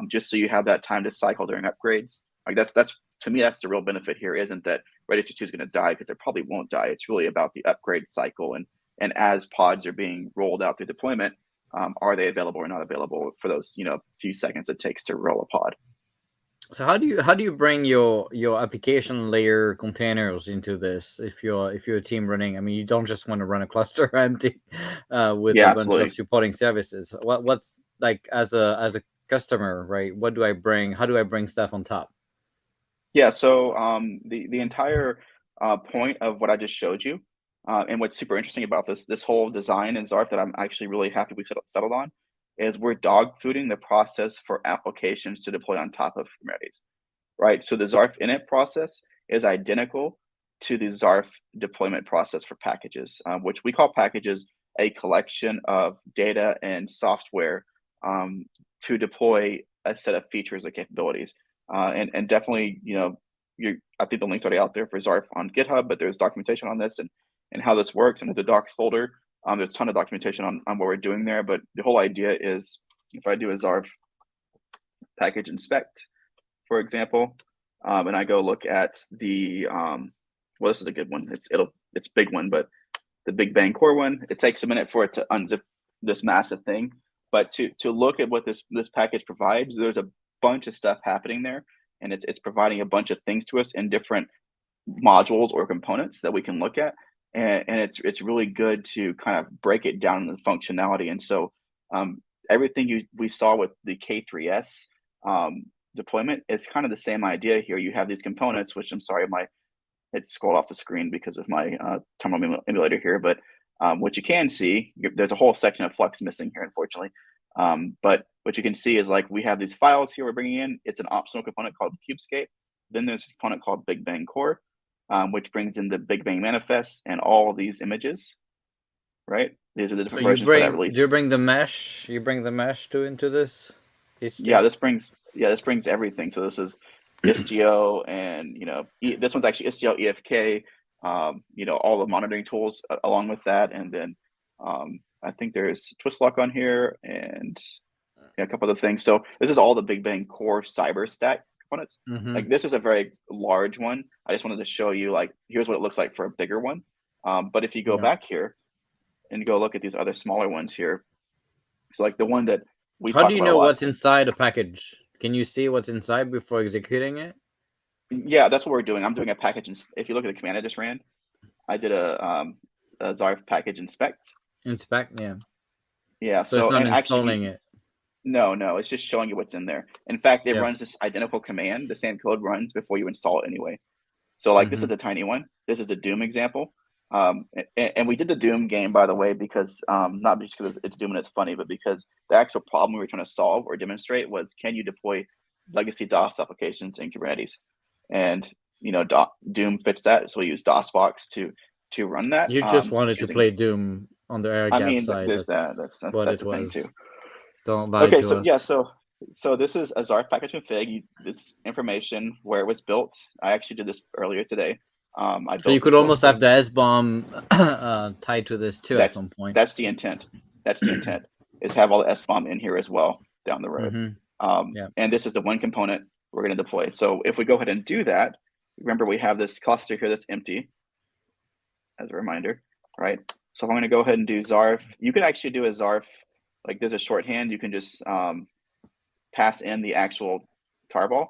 just so you have that time to cycle during upgrades. Like that's to me, that's the real benefit here. Isn't that Ready 2 is going to die, because it probably won't die. It's really about the upgrade cycle, and as pods are being rolled out through deployment, are they available or not available for those few seconds it takes to roll a pod. So how do you bring your application layer containers into this if you're a team running? I mean, you don't just want to run a cluster empty with a bunch absolutely. of supporting services. What's like as a customer, right? What do I bring? How do I bring stuff on top? Yeah, so the entire point of what I just showed you, and what's super interesting about this whole design in Zarf that I'm actually really happy we settled on, is we're dog fooding the process for applications to deploy on top of Kubernetes, right? So the Zarf init process is identical to the Zarf deployment process for packages, which we call packages a collection of data and software to deploy a set of features or capabilities. And definitely, I think the link's already out there for Zarf on GitHub, but there's documentation on this and how this works. And in the docs folder, there's a ton of documentation on what we're doing there. But the whole idea is, if I do a Zarf package inspect, for example, and I go look at the, well, this is a good one. It's big one, but the Big Bang Core one, it takes a minute for it to unzip this massive thing. But to look at what this package provides, there's a bunch of stuff happening there, and it's providing a bunch of things to us in different modules or components that we can look at, and it's really good to kind of break it down in the functionality. And so everything we saw with the K3S deployment is kind of the same idea here. You have these components, which I'm sorry, it scrolled off the screen because of my terminal emulator here, but what you can see, there's a whole section of Flux missing here, unfortunately. But what you can see is, like, we have these files here we're bringing in. It's an optional component called Kubescape. Then there's a component called Big Bang Core, which brings in the Big Bang manifests and all these images, right? These are the different versions for that release. Do you bring the mesh? You bring the mesh into this? Yeah, this brings everything. So this is Istio, and this one's actually Istio EFK. All the monitoring tools along with that, and then I think there's Twistlock on here and a couple other things. So this is all the Big Bang Core cyber stack components. Mm-hmm. Like, this is a very large one. I just wanted to show you, like, here's what it looks like for a bigger one. But if you go back here and go look at these other smaller ones here, it's like the one that we How do you know what's inside a package? Can you see what's inside before executing it? Yeah, that's what we're doing. I'm doing a package. If you look at the command I just ran, I did a Zarf package inspect. Inspect, yeah. Yeah, so it's not installing it. No, it's just showing you what's in there. In fact, it runs this identical command. The same code runs before you install it anyway. So, like, this is a tiny one. This is a Doom example. And we did the Doom game, by the way, because not just because it's Doom and it's funny, but because the actual problem we were trying to solve or demonstrate was, can you deploy legacy DOS applications in Kubernetes? And Doom fits that, so we use DOSBox to run that. You just wanted to play Doom on the air gap side. There's that's what that's it the was. Thing too. Don't lie to us. So this is a Zarf package config. It's information where it was built. I actually did this earlier today. So you could almost have the SBOM tied to this too at some point. That's the intent. Is have all the SBOM in here as well down the road. And this is the one component we're going to deploy. So if we go ahead and do that, remember we have this cluster here that's empty, as a reminder, right? So if I'm going to go ahead and do Zarf, you can actually do a Zarf, like, there's a shorthand. You can just pass in the actual tarball,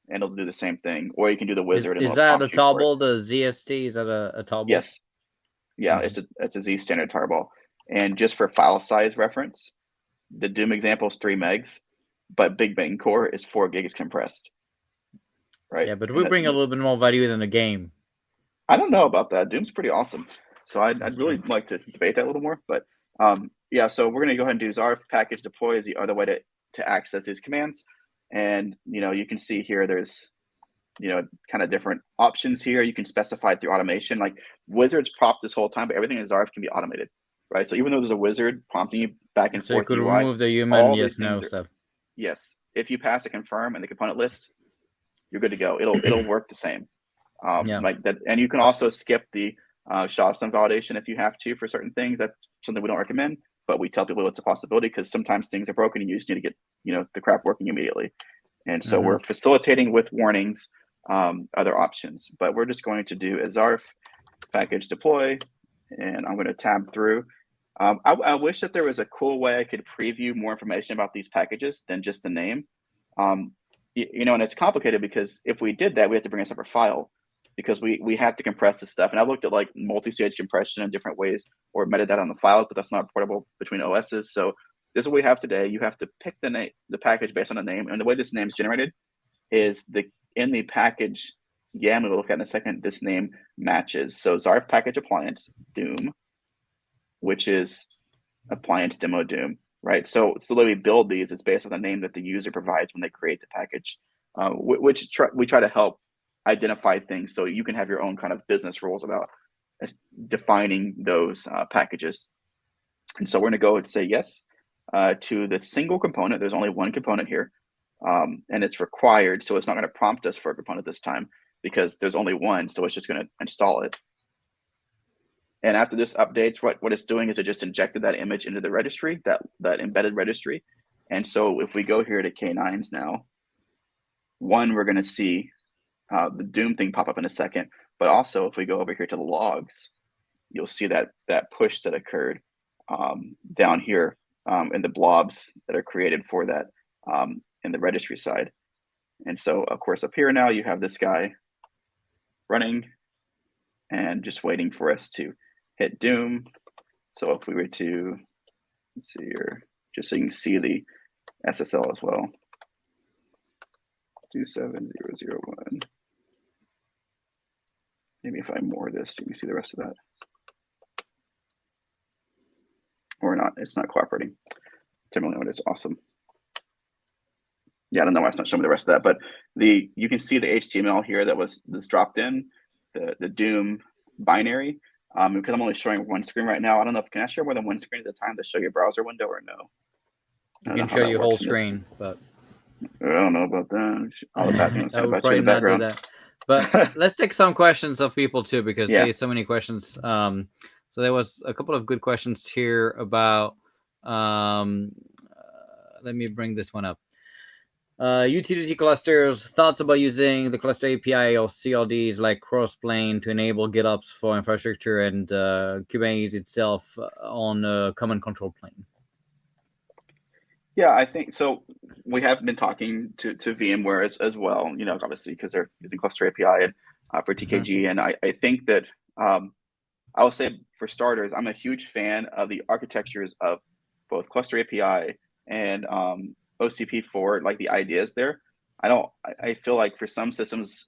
and it'll do the same thing. Or you can do the wizard. Is that a tarball? The ZST, is that a tarball? Yes. Yeah, it's a Z standard tarball. And just for file size reference, the Doom example is 3 megs, but Big Bang Core is 4 gigs compressed. Right? Yeah, but we bring a little bit more value than the game. I don't know about that. Doom's pretty awesome. So I'd really like to debate that a little more. But yeah, so we're going to go ahead and do Zarf package deploy is the other way to access these commands. And, you can see here there's, kind of different options here. You can specify through automation. Like, wizards prompt this whole time, but everything in Zarf can be automated, right? So even though there's a wizard prompting you back and forth, you could remove the human yes, no stuff. Yes. If you pass a confirm in the component list, you're good to go. It'll work the same. Like that. And you can also skip the SHA-STEM validation if you have to for certain things. That's something we don't recommend, but we tell people it's a possibility because sometimes things are broken and you just need to get the crap working immediately. And so we're facilitating with warnings, other options, but we're just going to do a Zarf package deploy, and I'm going to tab through. I wish that there was a cool way I could preview more information about these packages than just the name. And it's complicated because if we did that, we have to bring a separate file because we have to compress this stuff. And I looked at like multi-stage compression in different ways or metadata on the file, but that's not portable between OSs. So this is what we have today. You have to pick the package based on the name. And the way this name is generated is in the package YAML we'll look at in a second, this name matches. So Zarf package appliance Doom, which is appliance demo Doom, right? So the way we build these is based on the name that the user provides when they create the package, which we try to help identify things so you can have your own kind of business rules about defining those packages. And so we're going to go and say yes to the single component. There's only one component here, and it's required. So it's not going to prompt us for a component this time because there's only one. So it's just going to install it. And after this updates, what it's doing is it just injected that image into the registry, that embedded registry. And so if we go here to K9s now, we're going to see the Doom thing pop up in a second. But also, if we go over here to the logs, you'll see that push that occurred down here in the blobs that are created for that in the registry side. And so, of course, up here now, you have this guy running and just waiting for us to hit Doom. So if we were to, let's see here, just so you can see the SSL as well. 27001. Maybe if I more this, you can see the rest of that. Or not, it's not cooperating. Terminal node is awesome. Yeah, I don't know why it's not showing me the rest of that, but you can see the HTML here that's dropped in, the Doom binary. Because I'm only showing one screen right now, I don't know if can I share more than one screen at a time to show your browser window or no? You can show your whole screen, but I don't know about that. All the background about you in the background. That. But let's take some questions of people too, because there's so many questions. So there was a couple of good questions here about. Let me bring this one up. Utility clusters, thoughts about using the cluster API or CLDs like Crossplane to enable GitOps for infrastructure and Kubernetes itself on a common control plane. Yeah, I think so. We have been talking to VMware as well, obviously because they're using cluster API and for TKG. And I think that I will say for starters, I'm a huge fan of the architectures of both cluster API and OCP4, like the ideas there. I feel like for some systems,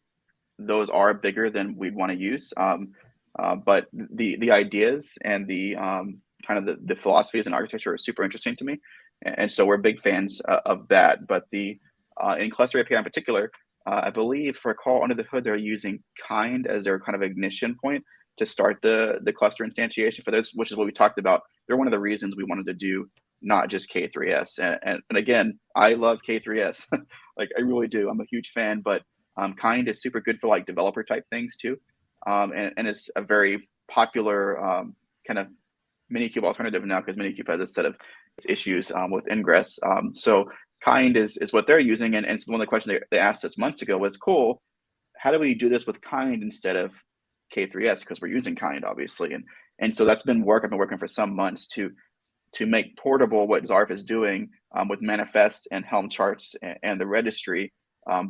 those are bigger than we'd want to use. But the ideas and the kind of the philosophies and architecture are super interesting to me. And so we're big fans of that. But in cluster API in particular, I believe for a call under the hood, they're using Kind as their kind of ignition point to start the cluster instantiation for this, which is what we talked about. They're one of the reasons we wanted to do not just K3S. And again, I love K3S. Like I really do. I'm a huge fan, but Kind is super good for like developer type things too. And it's a very popular kind of Minikube alternative now because Minikube has a set of issues with ingress. So Kind is what they're using. And one of the questions they asked us months ago was, cool, how do we do this with Kind instead of K3S? Because we're using Kind, obviously. And so that's been work I've been working for some months to make portable what Zarf is doing with manifest and Helm charts and the registry,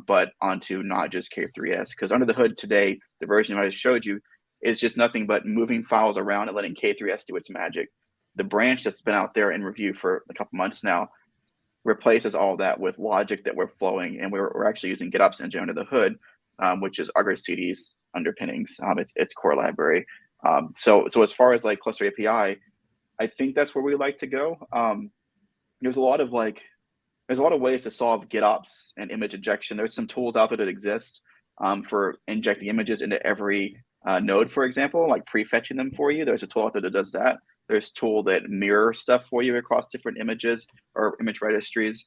but onto not just K3S. Because under the hood today, the version I just showed you is just nothing but moving files around and letting K3S do its magic. The branch that's been out there in review for a couple months now replaces all that with logic that we're flowing, and we're actually using GitOps engine under the hood, which is Argo CD's underpinnings. It's core library. So as far as like cluster API, I think that's where we like to go. There's a lot of ways to solve GitOps and image injection. There's some tools out there that exist for injecting images into every node, for example, like prefetching them for you. There's a tool out there that does that. There's a tool that mirror stuff for you across different images or image registries.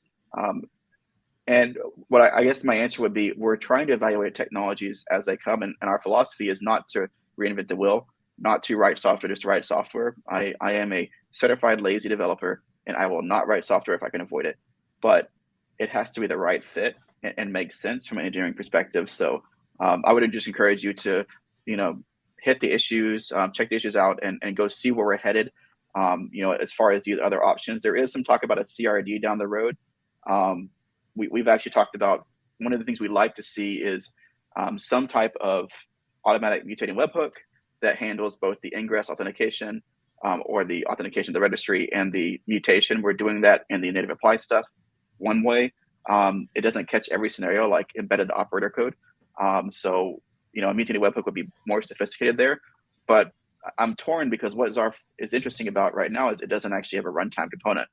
And what I guess my answer would be, we're trying to evaluate technologies as they come, and our philosophy is not to reinvent the wheel. not to write software just to write software. I am a certified lazy developer, and I will not write software if I can avoid it. But it has to be the right fit and make sense from an engineering perspective. So I would just encourage you to, hit the issues, check the issues out, and go see where we're headed. As far as the other options, there is some talk about a CRD down the road. We've actually talked about one of the things we'd like to see is some type of automatic mutating webhook that handles both the ingress authentication or the authentication of the registry and the mutation. We're doing that in the native apply stuff one way. It doesn't catch every scenario like embedded operator code. So a mutating webhook would be more sophisticated there. But I'm torn because what Zarf is interesting about right now is it doesn't actually have a runtime component.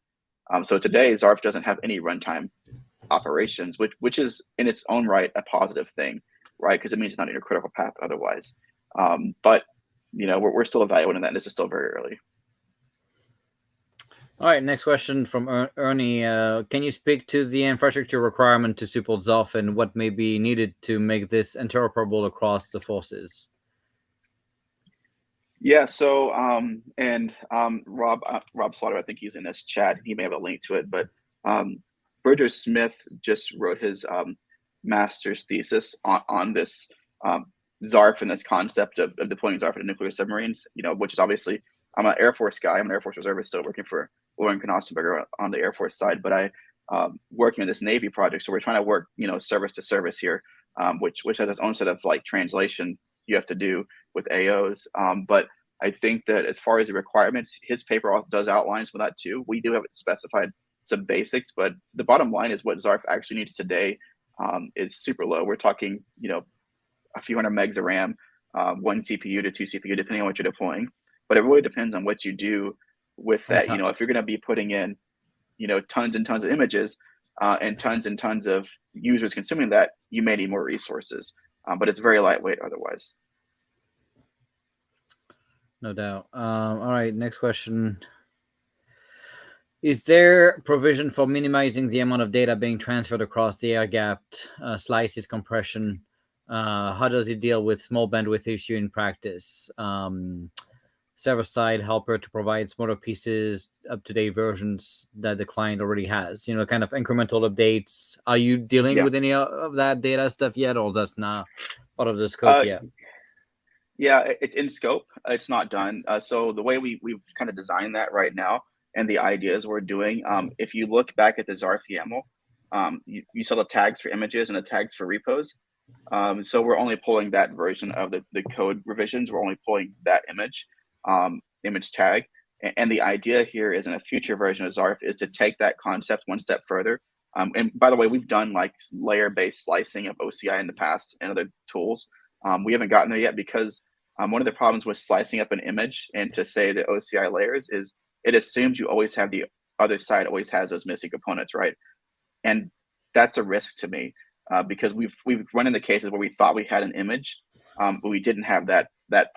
So today, Zarf doesn't have any runtime operations, which is in its own right a positive thing, right? Because it means it's not in your critical path otherwise. But we're still evaluating that, and this is still very early. All right, next question from Ernie. Can you speak to the infrastructure requirement to support Zarf and what may be needed to make this interoperable across the forces? Yeah, so Rob Slaughter, I think he's in this chat. He may have a link to it, but Bridger Smith just wrote his master's thesis on this Zarf and this concept of deploying Zarf into nuclear submarines. Which is obviously, I'm an Air Force guy. I'm an Air Force reservist still working for Lauren Knostenberger on the Air Force side, but I working on this Navy project. So we're trying to work service to service here, which has its own set of like translation you have to do with AOs. But I think that as far as the requirements, his paper does outline some of that too. We do have it specified some basics, but the bottom line is what Zarf actually needs today is super low. We're talking, a few hundred megs of RAM, one CPU to two CPU, depending on what you're deploying. But it really depends on what you do with that. If you're going to be putting in, tons and tons of images and tons of users consuming that, you may need more resources. But it's very lightweight otherwise. No doubt. All right, next question. Is there provision for minimizing the amount of data being transferred across the air-gapped slices compression? How does it deal with small bandwidth issue in practice? Server-side helper to provide smaller pieces, up-to-date versions that the client already has. Kind of incremental updates. Are you dealing with any of that data stuff yet, or that's not part of the scope yet? Yeah, it's in scope. It's not done. So the way we've kind of designed that right now, and the ideas we're doing, if you look back at the Zarf YAML, you saw the tags for images and the tags for repos. So we're only pulling that version of the code revisions. We're only pulling that image tag. And the idea here is in a future version of Zarf is to take that concept one step further. And by the way, we've done like layer-based slicing of OCI in the past and other tools. We haven't gotten there yet because one of the problems with slicing up an image into, say, the OCI layers is it assumes you always have the other side always has those missing components, right? And that's a risk to me because we've run into cases where we thought we had an image, but we didn't have that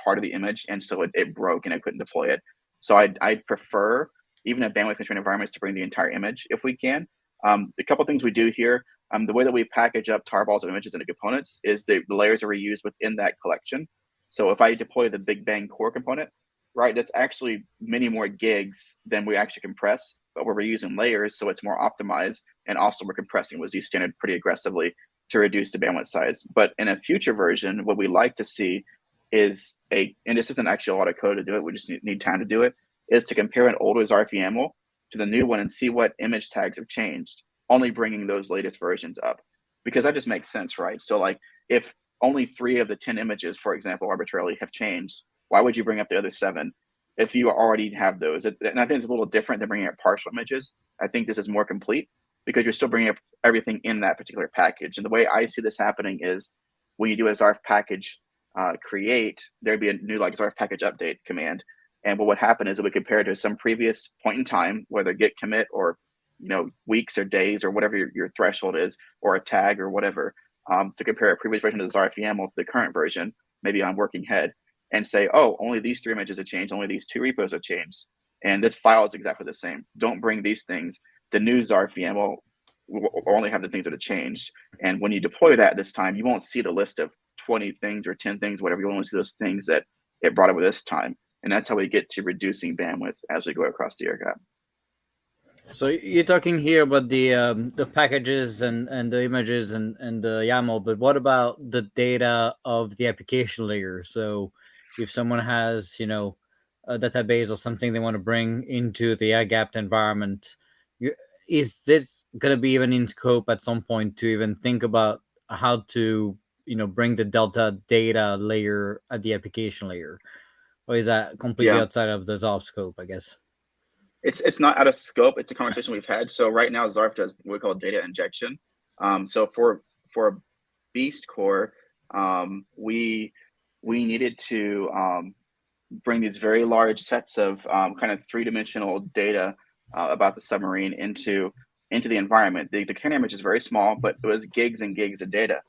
part of the image, and so it broke and I couldn't deploy it. So I prefer, even in bandwidth constrained environments, to bring the entire image if we can. The couple things we do here, the way that we package up tarballs of images into components is the layers are reused within that collection. So if I deploy the Big Bang core component, right, that's actually many more gigs than we actually compress, but we're reusing layers, so it's more optimized. And also we're compressing with Z-standard pretty aggressively to reduce the bandwidth size. But in a future version, what we like to see is and this isn't actually a lot of code to do it, we just need time to do it, is to compare an older Zarf YAML to the new one and see what image tags have changed, only bringing those latest versions up. Because that just makes sense, right? So like if only 3 of the 10 images, for example, arbitrarily have changed, why would you bring up the other 7 if you already have those? And I think it's a little different than bringing up partial images. I think this is more complete because you're still bringing up everything in that particular package. And the way I see this happening is when you do a Zarf package create, there'd be a new like Zarf package update command. And what would happen is it would compare to some previous point in time, whether git commit or weeks or days or whatever your threshold is, or a tag or whatever, to compare a previous version of the Zarf YAML to the current version, maybe on working head, and say, oh, only these 3 images have changed, only these 2 repos have changed, and this file is exactly the same. Don't bring these things. The new Zarf YAML will only have the things that have changed. And when you deploy that this time, you won't see the list of 20 things or 10 things, whatever. You only see those things that it brought over this time. And that's how we get to reducing bandwidth as we go across the air gap. So you're talking here about the packages and the images and the YAML, but what about the data of the application layer? So if someone has, a database or something they want to bring into the air-gapped environment, is this going to be even in scope at some point to even think about how to, bring the Delta data layer at the application layer? Or is that completely outside of the Zarf scope, I guess? It's not out of scope. It's a conversation we've had. So right now, Zarf does what we call data injection. So for Beast Core, we needed to bring these very large sets of kind of three-dimensional data about the submarine into the environment. The container image is very small, but it was gigs and gigs of data.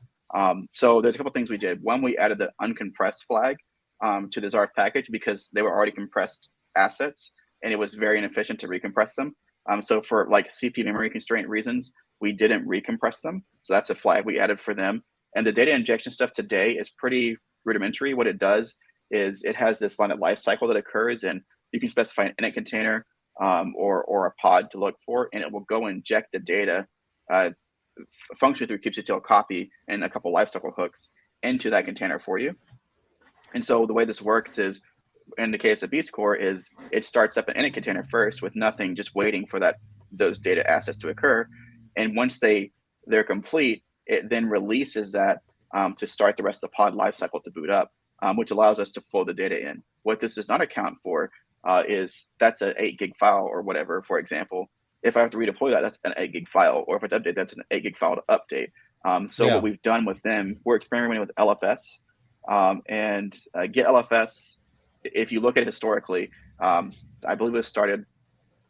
So there's a couple things we did. One, we added the uncompressed flag to the Zarf package because they were already compressed assets, and it was very inefficient to recompress them. So for like CPU memory constraint reasons, we didn't recompress them. So that's a flag we added for them. And the data injection stuff today is pretty rudimentary. What it does is it has this line of life cycle that occurs, and you can specify an init container or a pod to look for, and it will go inject the data function through kubectl copy and a couple lifecycle hooks into that container for you. And so the way this works is, in the case of Beast Core, is it starts up an init container first with nothing, just waiting for those data assets to occur. And once they're complete, it then releases that to start the rest of the pod lifecycle to boot up, which allows us to flow the data in. What this does not account for is that's an 8 gig file or whatever, for example. If I have to redeploy that, that's an 8 gig file, or if I update, that's an 8 gig file to update. What we've done with them, we're experimenting with LFS and Get LFS. If you look at it historically, I believe it started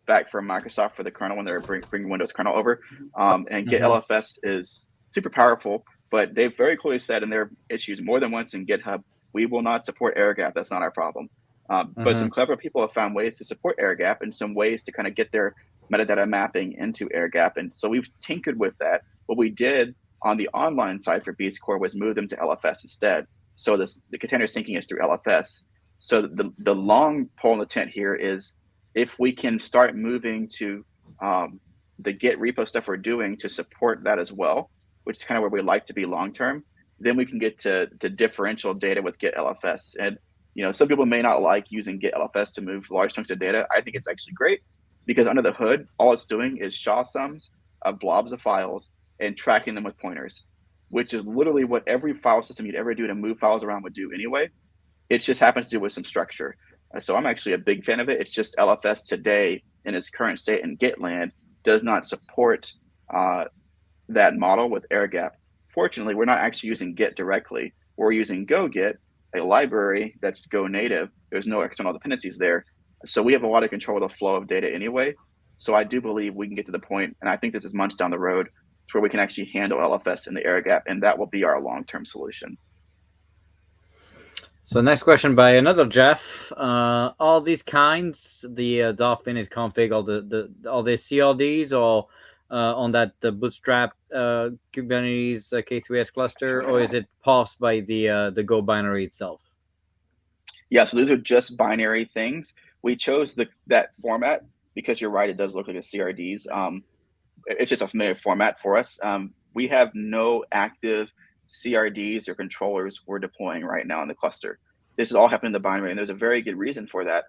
back from Microsoft for the kernel when they were bringing Windows kernel over. And Get LFS is super powerful, but they've very clearly said in their issues more than once in GitHub, we will not support air gap. That's not our problem. But some clever people have found ways to support air gap and some ways to kind of get their metadata mapping into air gap. And so we've tinkered with that. What we did on the online side for Beast Core was move them to LFS instead. So the container syncing is through LFS. So the long pole in the tent here is if we can start moving to the Git repo stuff we're doing to support that as well, which is kind of where we like to be long term, then we can get to the differential data with Git LFS. And some people may not like using Git LFS to move large chunks of data. I think it's actually great because under the hood, all it's doing is SHA sums of blobs of files and tracking them with pointers, which is literally what every file system you'd ever do to move files around would do anyway. It just happens to do with some structure. So I'm actually a big fan of it. It's just LFS today in its current state in Git land does not support that model with air gap. Fortunately, we're not actually using Git directly. We're using GoGit, a library that's Go native. There's no external dependencies there. So we have a lot of control of the flow of data anyway. So I do believe we can get to the point, and I think this is months down the road, to where we can actually handle LFS in the air gap, and that will be our long-term solution. So next question by another Jeff. All these kinds, the Zarf init config, all the CRDs, or on that Bootstrap Kubernetes K3s cluster, or is it parsed by the Go binary itself? Yeah, so those are just binary things. We chose that format because you're right, it does look like a CRDs. It's just a familiar format for us. We have no active CRDs or controllers we're deploying right now in the cluster. This is all happening in the binary, and there's a very good reason for that.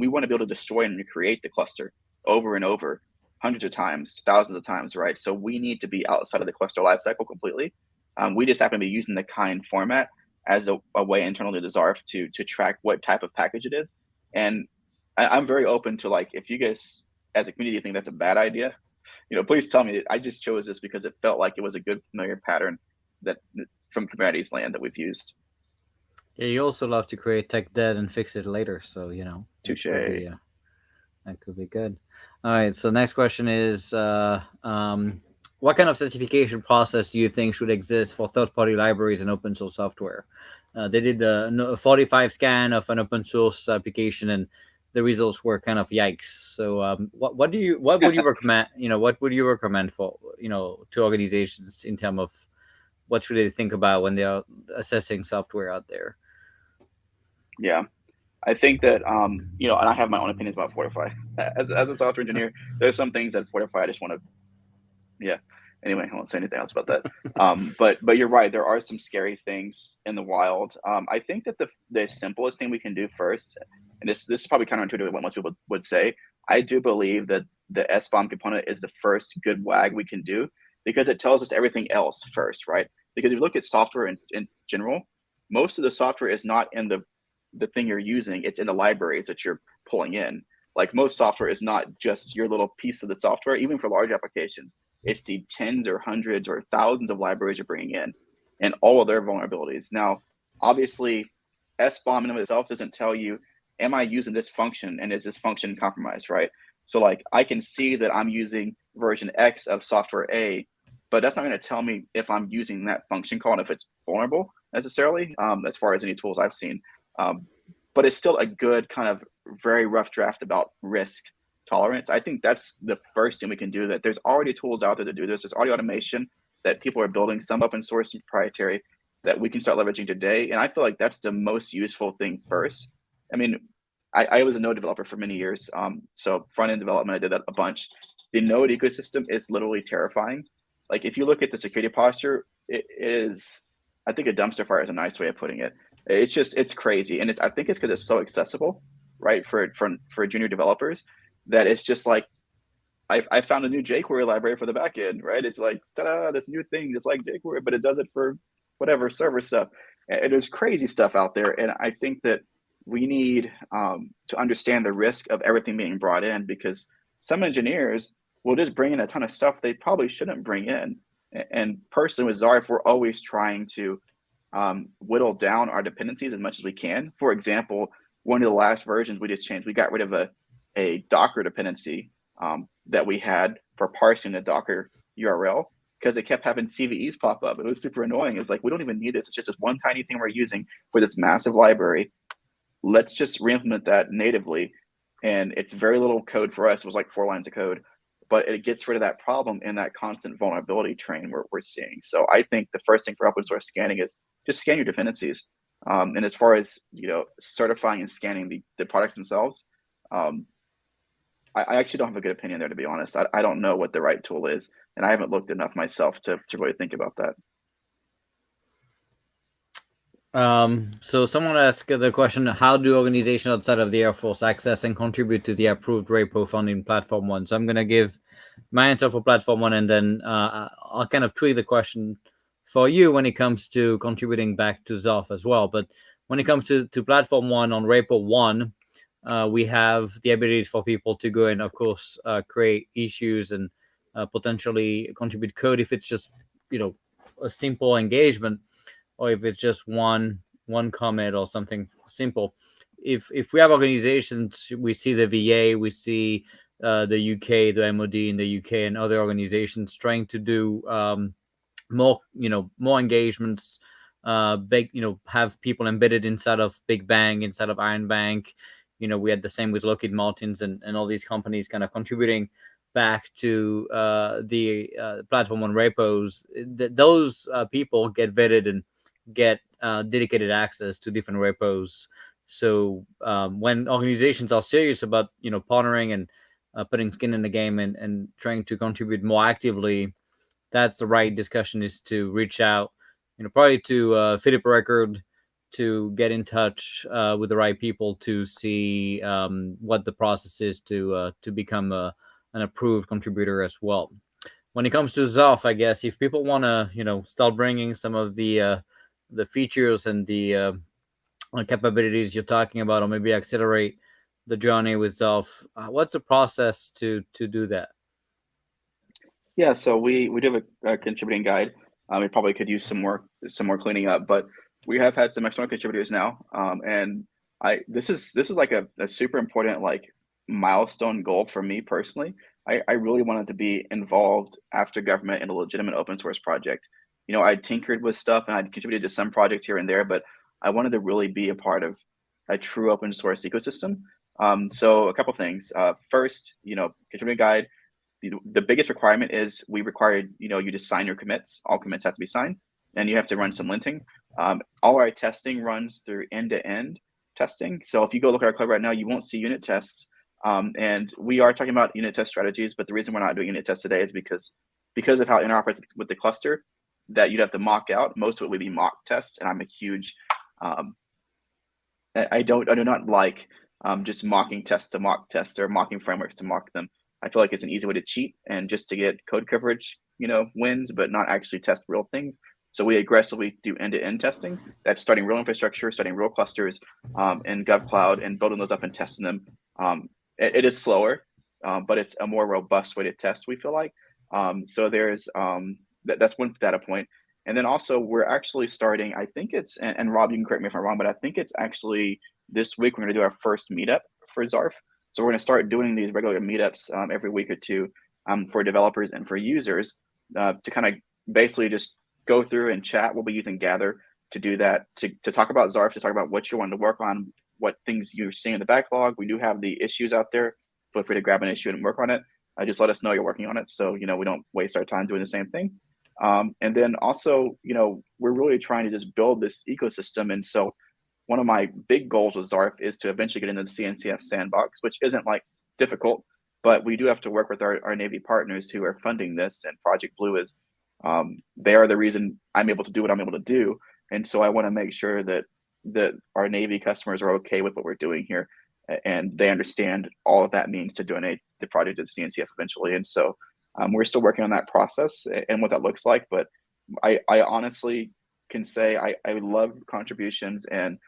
We want to be able to destroy and recreate the cluster over and over, hundreds of times, thousands of times, right? So we need to be outside of the cluster lifecycle completely. We just happen to be using the kind format as a way internally to Zarf to track what type of package it is. And I'm very open to, like, if you guys as a community think that's a bad idea, please tell me. I just chose this because it felt like it was a good familiar pattern that from Kubernetes land that we've used. Yeah, you also love to create tech debt and fix it later. So, Touche. That could be good. All right. So next question is, what kind of certification process do you think should exist for third-party libraries and open source software? They did a 45 scan of an open source application, and the results were kind of yikes. So what would you recommend? What would you recommend for to organizations in terms of what should they think about when they are assessing software out there? Yeah. I think that and I have my own opinions about Fortify. As a software engineer, there's some things that Fortify I just want to, yeah. Anyway, I won't say anything else about that. But you're right. There are some scary things in the wild. I think that the simplest thing we can do first, and this is probably counterintuitive to what most people would say. I do believe that the SBOM component is the first good WAG we can do because it tells us everything else first, right? Because if you look at software in general, most of the software is not in the thing you're using. It's in the libraries that you're pulling in. Like most software is not just your little piece of the software, even for large applications. It's the tens or hundreds or thousands of libraries you're bringing in and all of their vulnerabilities. Now, obviously, SBOM in of itself doesn't tell you, am I using this function and is this function compromised, right? So like I can see that I'm using version X of software A, but that's not going to tell me if I'm using that function call and if it's vulnerable necessarily, as far as any tools I've seen. But it's still a good kind of very rough draft about risk tolerance. I think that's the first thing we can do. That there's already tools out there to do this. There's already automation that people are building, some open source and proprietary, that we can start leveraging today. And I feel like that's the most useful thing first. I mean, I was a Node developer for many years. So front end development, I did that a bunch. The Node ecosystem is literally terrifying. Like if you look at the security posture, it is, I think a dumpster fire is a nice way of putting it. It's crazy. And I think it's because it's so accessible, right? For junior developers, that it's just like, I found a new jQuery library for the backend, right? It's like, ta-da, this new thing that's like jQuery, but it does it for whatever server stuff. And there's crazy stuff out there. And I think that we need to understand the risk of everything being brought in, because some engineers will just bring in a ton of stuff they probably shouldn't bring in. And personally with Zarf, we're always trying to whittle down our dependencies as much as we can. For example, one of the last versions we just changed, we got rid of a Docker dependency that we had for parsing the Docker URL because it kept having CVEs pop up. It was super annoying. It's like, we don't even need this. It's just this one tiny thing we're using for this massive library. Let's just re-implement that natively. And it's very little code for us. It was like 4 lines of code, but it gets rid of that problem and that constant vulnerability train we're seeing. So I think the first thing for open source scanning is just scan your dependencies. And as far as, certifying and scanning the products themselves, I actually don't have a good opinion there, to be honest. I don't know what the right tool is, and I haven't looked enough myself to really think about that. So someone asked the question, how do organizations outside of the Air Force access and contribute to the approved repo found in Platform One? So I'm going to give my answer for Platform One, and then I'll kind of tweak the question for you when it comes to contributing back to Zarf as well. But when it comes to Platform One on Repo One, we have the ability for people to go and, of course, create issues and potentially contribute code if it's just, a simple engagement, or if it's just one commit or something simple. If we have organizations, we see the VA, we see the UK, the MOD in the UK, and other organizations trying to do more engagements, have people embedded inside of Big Bang, inside of Iron Bank. We had the same with Lockheed Martins and all these companies kind of contributing back to the Platform One repos. Those people get vetted and get dedicated access to different repos. So when organizations are serious about partnering and putting skin in the game and trying to contribute more actively, that's the right discussion, is to reach out, probably to Philip Record, to get in touch with the right people to see what the process is to become an approved contributor as well. When it comes to Zarf, I guess if people want to start bringing some of the features and the capabilities you're talking about, or maybe accelerate the journey with Zarf, what's the process to do that? Yeah, so we do have a contributing guide. We probably could use some more cleaning up, but we have had some external contributors now, and this is like a super important milestone goal for me personally. I really wanted to be involved after government in a legitimate open source project. I tinkered with stuff and I'd contributed to some projects here and there, but I wanted to really be a part of a true open source ecosystem. So a couple things. First, contributing guide. The biggest requirement is we require you to sign your commits. All commits have to be signed, and you have to run some linting. All our testing runs through end to end testing. So if you go look at our code right now, you won't see unit tests. And we are talking about unit test strategies, but the reason we're not doing unit tests today is because of how it interoperates with the cluster that you'd have to mock out. Most of it would be mock tests, and I'm a huge I do not like just mocking tests to mock tests or mocking frameworks to mock them. I feel like it's an easy way to cheat and just to get code coverage, wins, but not actually test real things. So we aggressively do end-to-end testing. That's starting real infrastructure, starting real clusters in GovCloud and building those up and testing them. It is slower, but it's a more robust way to test, we feel like. So there's that's one data point. And then also we're actually starting, I think it's, and Rob, you can correct me if I'm wrong, but I think it's actually this week we're going to do our first meetup for Zarf. So we're going to start doing these regular meetups every week or two for developers and for users to kind of basically just go through and chat. We'll be using Gather to do that, to talk about Zarf, to talk about what you want to work on, what things you're seeing in the backlog. We do have the issues out there. Feel free to grab an issue and work on it. Just let us know you're working on it, so we don't waste our time doing the same thing. And then also, we're really trying to just build this ecosystem. And so one of my big goals with Zarf is to eventually get into the CNCF sandbox, which isn't like difficult, but we do have to work with our Navy partners who are funding this. And Project Blue is, they are the reason I'm able to do what I'm able to do. And so I want to make sure that our Navy customers are okay with what we're doing here, and they understand all of that means to donate the project to CNCF eventually. And so we're still working on that process and what that looks like. But I honestly can say I love contributions, and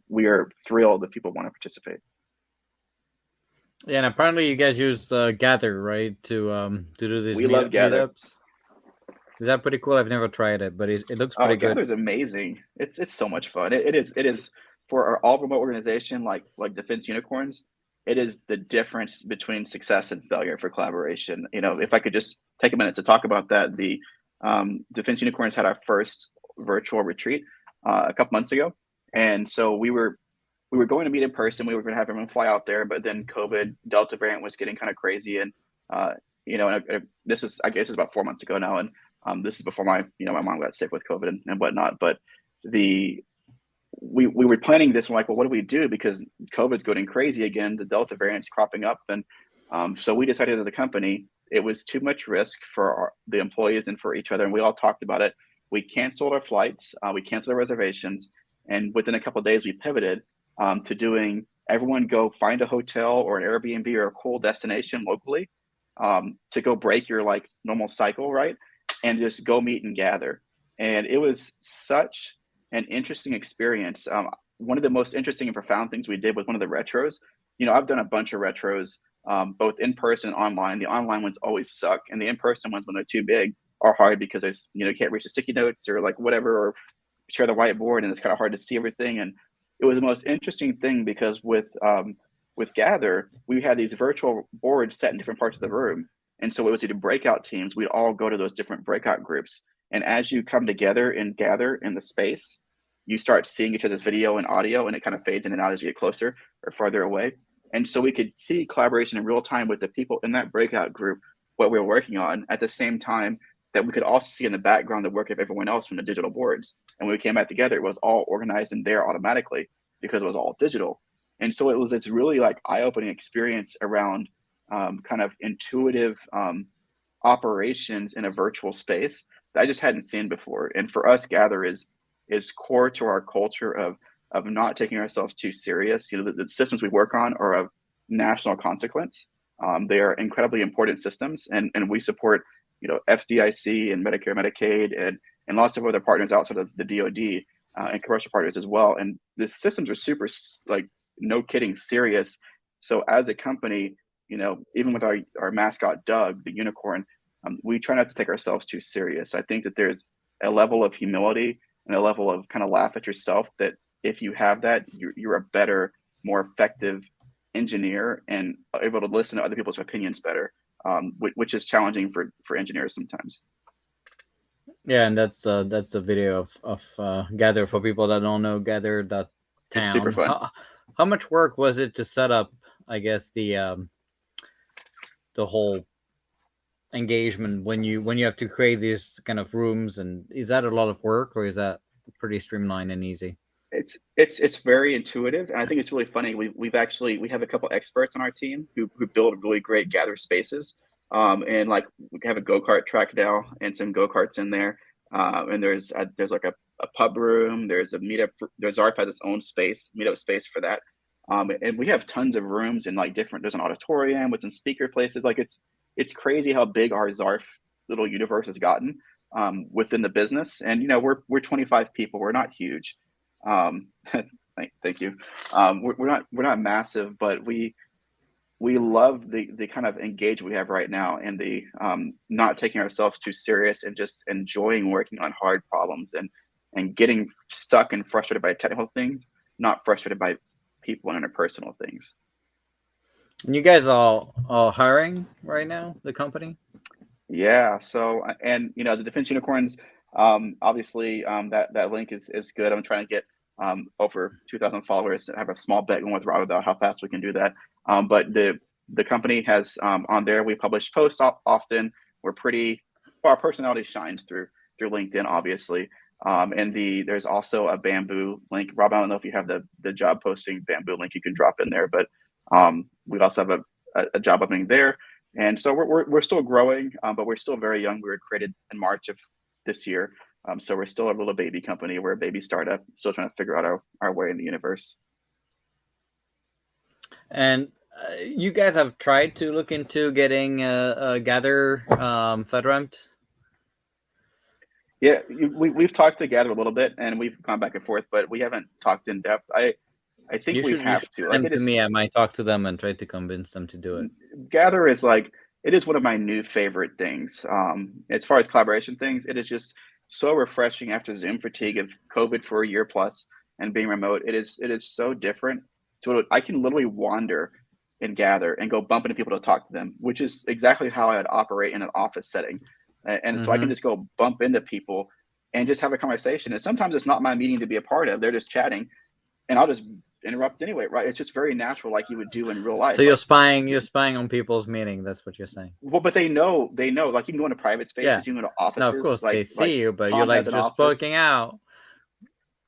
we are thrilled that people want to participate. Yeah, and apparently you guys use Gather, right, to do these Gather. meetups. Is that pretty cool? I've never tried it, but it looks pretty good. Gather's amazing. It's so much fun. It is for our all remote organization like Defense Unicorns. It is the difference between success and failure for collaboration. If I could just take a minute to talk about that, the Defense Unicorns had our first virtual retreat a couple months ago, and so we were going to meet in person. We were going to have everyone fly out there, but then COVID Delta variant was getting kind of crazy, and this is, I guess, it's about 4 months ago now, and this is before my mom got sick with COVID and whatnot. But we were planning this. We're like, well, what do we do? Because COVID's going crazy again. The Delta variant's cropping up. And so we decided as a company, it was too much risk for the employees and for each other. And we all talked about it. We canceled our flights. We canceled our reservations. And within a couple of days, we pivoted to doing everyone go find a hotel or an Airbnb or a cool destination locally to go break your normal cycle, right? And just go meet and gather. And it was such an interesting experience. One of the most interesting and profound things we did was one of the retros. I've done a bunch of retros, both in person and online. The online ones always suck, and the in-person ones, when they're too big, are hard because there's can't reach the sticky notes or whatever, or share the whiteboard, and it's kind of hard to see everything. And it was the most interesting thing because with Gather, we had these virtual boards set in different parts of the room, and so it was either breakout teams. We'd all go to those different breakout groups, and as you come together and gather in the space, you start seeing each other's video and audio, and it kind of fades in and out as you get closer or farther away. And so we could see collaboration in real time with the people in that breakout group, what we were working on, at the same time that we could also see in the background the work of everyone else from the digital boards. And when we came back together, it was all organized in there automatically because it was all digital. And so it was this really eye-opening experience around kind of intuitive operations in a virtual space that I just hadn't seen before. And for us, Gather is core to our culture of not taking ourselves too serious. The systems we work on are of national consequence. They are incredibly important systems, and we support FDIC and Medicare, Medicaid, and lots of other partners outside of the DoD and commercial partners as well. And the systems are super no kidding serious. So as a company, even with our mascot Doug, the unicorn, we try not to take ourselves too serious. I think that there's a level of humility and a level of kind of laugh at yourself that if you have that, you're a better, more effective engineer and able to listen to other people's opinions better, which is challenging for engineers sometimes. Yeah, and that's the video of Gather for people that don't know Gather.town. It's super fun. How much work was it to set up, I guess, the whole engagement when you have to create these kind of rooms, and is that a lot of work or is that pretty streamlined and easy? It's very intuitive, and I think it's really funny. We have a couple experts on our team who build really great gather spaces, and like we have a go-kart track now and some go-karts in there, and there's like a pub room. There's a meetup. There's Zarf has its own meetup space for that, and we have tons of rooms and like different. There's an auditorium with some speaker places. Like it's crazy how big our Zarf little universe has gotten within the business, and we're 25 people. We're not huge. Thank you. We're not massive, but we love the kind of engagement we have right now, and the not taking ourselves too serious and just enjoying working on hard problems and getting stuck and frustrated by technical things, not frustrated by people and interpersonal things. And you guys all hiring right now, the company? Yeah. So, and the Defense Unicorns, obviously, that link is good. I'm trying to get over 2,000 followers. I have a small bet going with Rob about how fast we can do that. But the company has on there, we publish posts often. Our personality shines through LinkedIn, obviously. And there's also a Bamboo link. Rob, I don't know if you have the job posting Bamboo link you can drop in there, but we also have a job opening there. And so we're still growing, but we're still very young. We were created in March of this year. So we're still a little baby company. We're a baby startup, still trying to figure out our way in the universe. And you guys have tried to look into getting Gather FedRamped? Yeah, we've talked to Gather a little bit, and we've gone back and forth, but we haven't talked in depth. I think we have to. Like to me, I might talk to them and try to convince them to do it. Gather is it is one of my new favorite things. As far as collaboration things, it is just so refreshing after Zoom fatigue of COVID for a year plus and being remote. It is so different. I can literally wander and Gather and go bump into people to talk to them, which is exactly how I would operate in an office setting. And so I can just go bump into people and just have a conversation. And sometimes it's not my meeting to be a part of. They're just chatting, and I'll just interrupt anyway, right? It's just very natural, like you would do in real life. So you're spying on people's meeting. That's what you're saying. Well, but they know. Like you can go into private spaces, yeah. You can go to offices. No, of course they see you, but Tom you're like just poking out.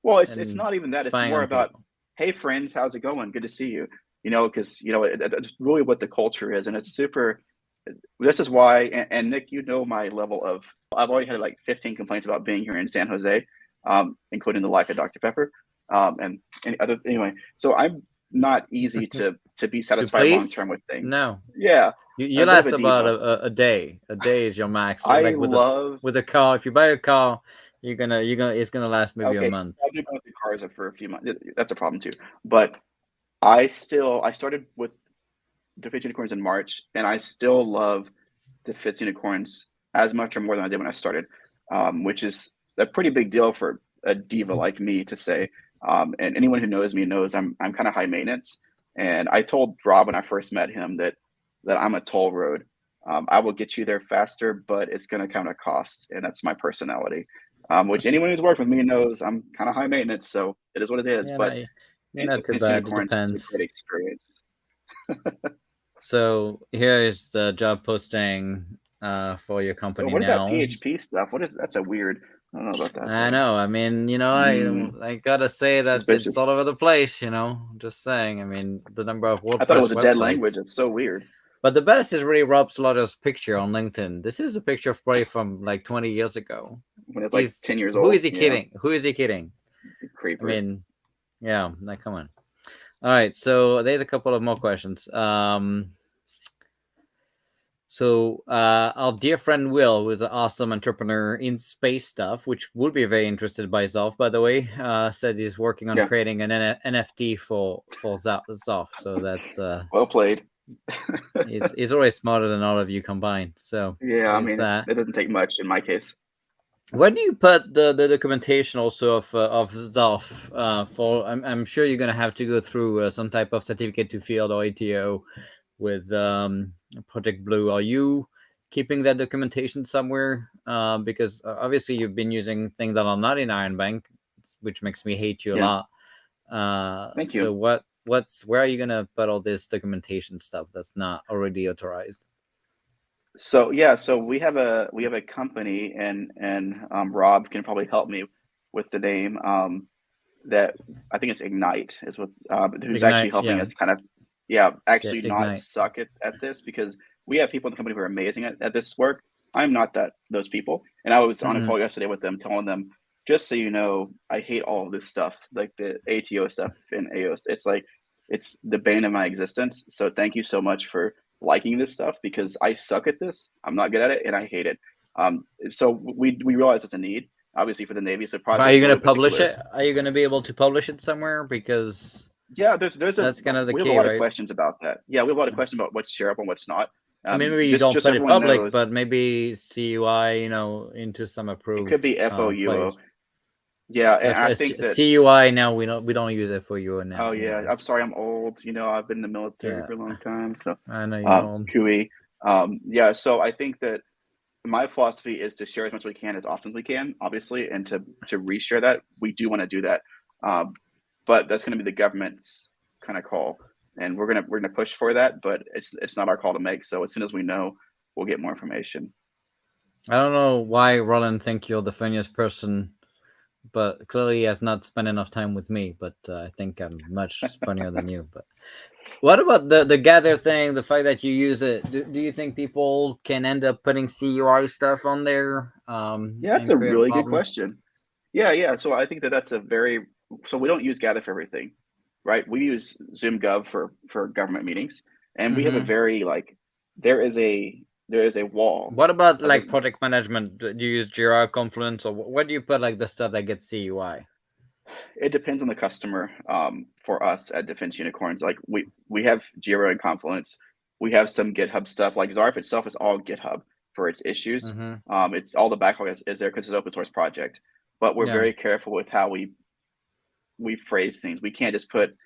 Well, it's not even that. It's more about, hey friends, how's it going? Good to see you. Because it's really what the culture is, and it's super. This is why, and Nick, my level of. I've already had like 15 complaints about being here in San Jose, including the lack of Dr. Pepper, and any other. Anyway, so I'm not easy to be satisfied long term with things. No. Yeah. You last about a day. A day is your max. So with a car. If you buy a car, it's gonna last maybe a month. I've been going through cars for a few months. That's a problem too. But I started with Defense Unicorns in March, and I still love Defense Unicorns as much or more than I did when I started, which is a pretty big deal for a diva like me to say. And anyone who knows me knows I'm kind of high maintenance. And I told Rob when I first met him that I'm a toll road. I will get you there faster, but it's going to come at a cost, and that's my personality. Which anyone who's worked with me knows I'm kind of high maintenance, so it is what it is. Yeah, but not too bad. It depends. It's a great experience. So here is the job posting for your company what now. What is that PHP stuff? That's a weird. I don't know about that. I know. I mean, I gotta say that suspicious. It's all over the place. Just saying. I mean, the number of WordPress I thought it was a websites. dead language. It's so weird. But the best is really Rob Slaughter's picture on LinkedIn. This is a picture of probably from like 20 years ago. When it's like 10 years old. Who is he kidding? Who is he kidding? Creeper. I mean, yeah. Like, come on. All right. So there's a couple of more questions. So our dear friend Will, who is an awesome entrepreneur in space stuff, which would be very interested by Zarf, by the way, said he's working on creating an NFT for Zarf. So that's well played. he's always smarter than all of you combined. So yeah, I mean, it doesn't take much in my case. Where do you put the documentation also of Zarf? For I'm sure you're gonna have to go through some type of certificate to field or ATO with Project Blue. Are you keeping that documentation somewhere? Because obviously you've been using things that are not in Iron Bank, which makes me hate you a lot. Thank you. So where are you gonna put all this documentation stuff that's not already authorized? So we have a company, and Rob can probably help me with the name. that I think it's Ignite is what who's Ignite, actually helping yeah. us kind of actually not Ignite. suck at this, because we have people in the company who are amazing at this work. I'm not those people, and I was on a call yesterday with them, telling them, just so you know, I hate all of this stuff, like the ATO stuff and AOS. It's like it's the bane of my existence. So thank you so much for liking this stuff, because I suck at this. I'm not good at it, and I hate it. So we realize it's a need, obviously, for the Navy. So But are you Project going Blue to publish particular, it? Are you going to be able to publish it somewhere? Because yeah, that's kind of the we have a key, lot right? of questions about that. Yeah, we have a lot of questions about what's shareable and what's not. I mean, maybe you don't Just put so it everyone public, knows, but maybe CUI, into some it could approved be FOUO. place. Yeah, and I think that CUI now we don't use FOUO now. oh yeah, I'm sorry, I'm old. I've been in the military for a long time, so I know you're old. CUI. Yeah, so I think that my philosophy is to share as much as we can, as often as we can, obviously, and to reshare that. We do want to do that, but that's going to be the government's kind of call, and we're gonna push for that. But it's not our call to make. So as soon as we know, we'll get more information. I don't know why Roland think you're the funniest person, but clearly he has not spent enough time with me. But I think I'm much funnier than you. But what about the gather thing? The fact that you use it, do you think people can end up putting CUI stuff on there? Yeah, that's a really good question. Yeah. So I think that's so we don't use Gather for everything, right? We use Zoom Gov for government meetings, and we have a very there is a wall. What about like project management? Do you use Jira, Confluence, or where do you put like the stuff that gets CUI? It depends on the customer. For us at Defense Unicorns, like we have Jira and Confluence. We have some GitHub stuff. Like Zarf itself is all GitHub for its issues. It's all the backlog is there because it's an open source project. But we're very careful with how we phrase things. We can't just put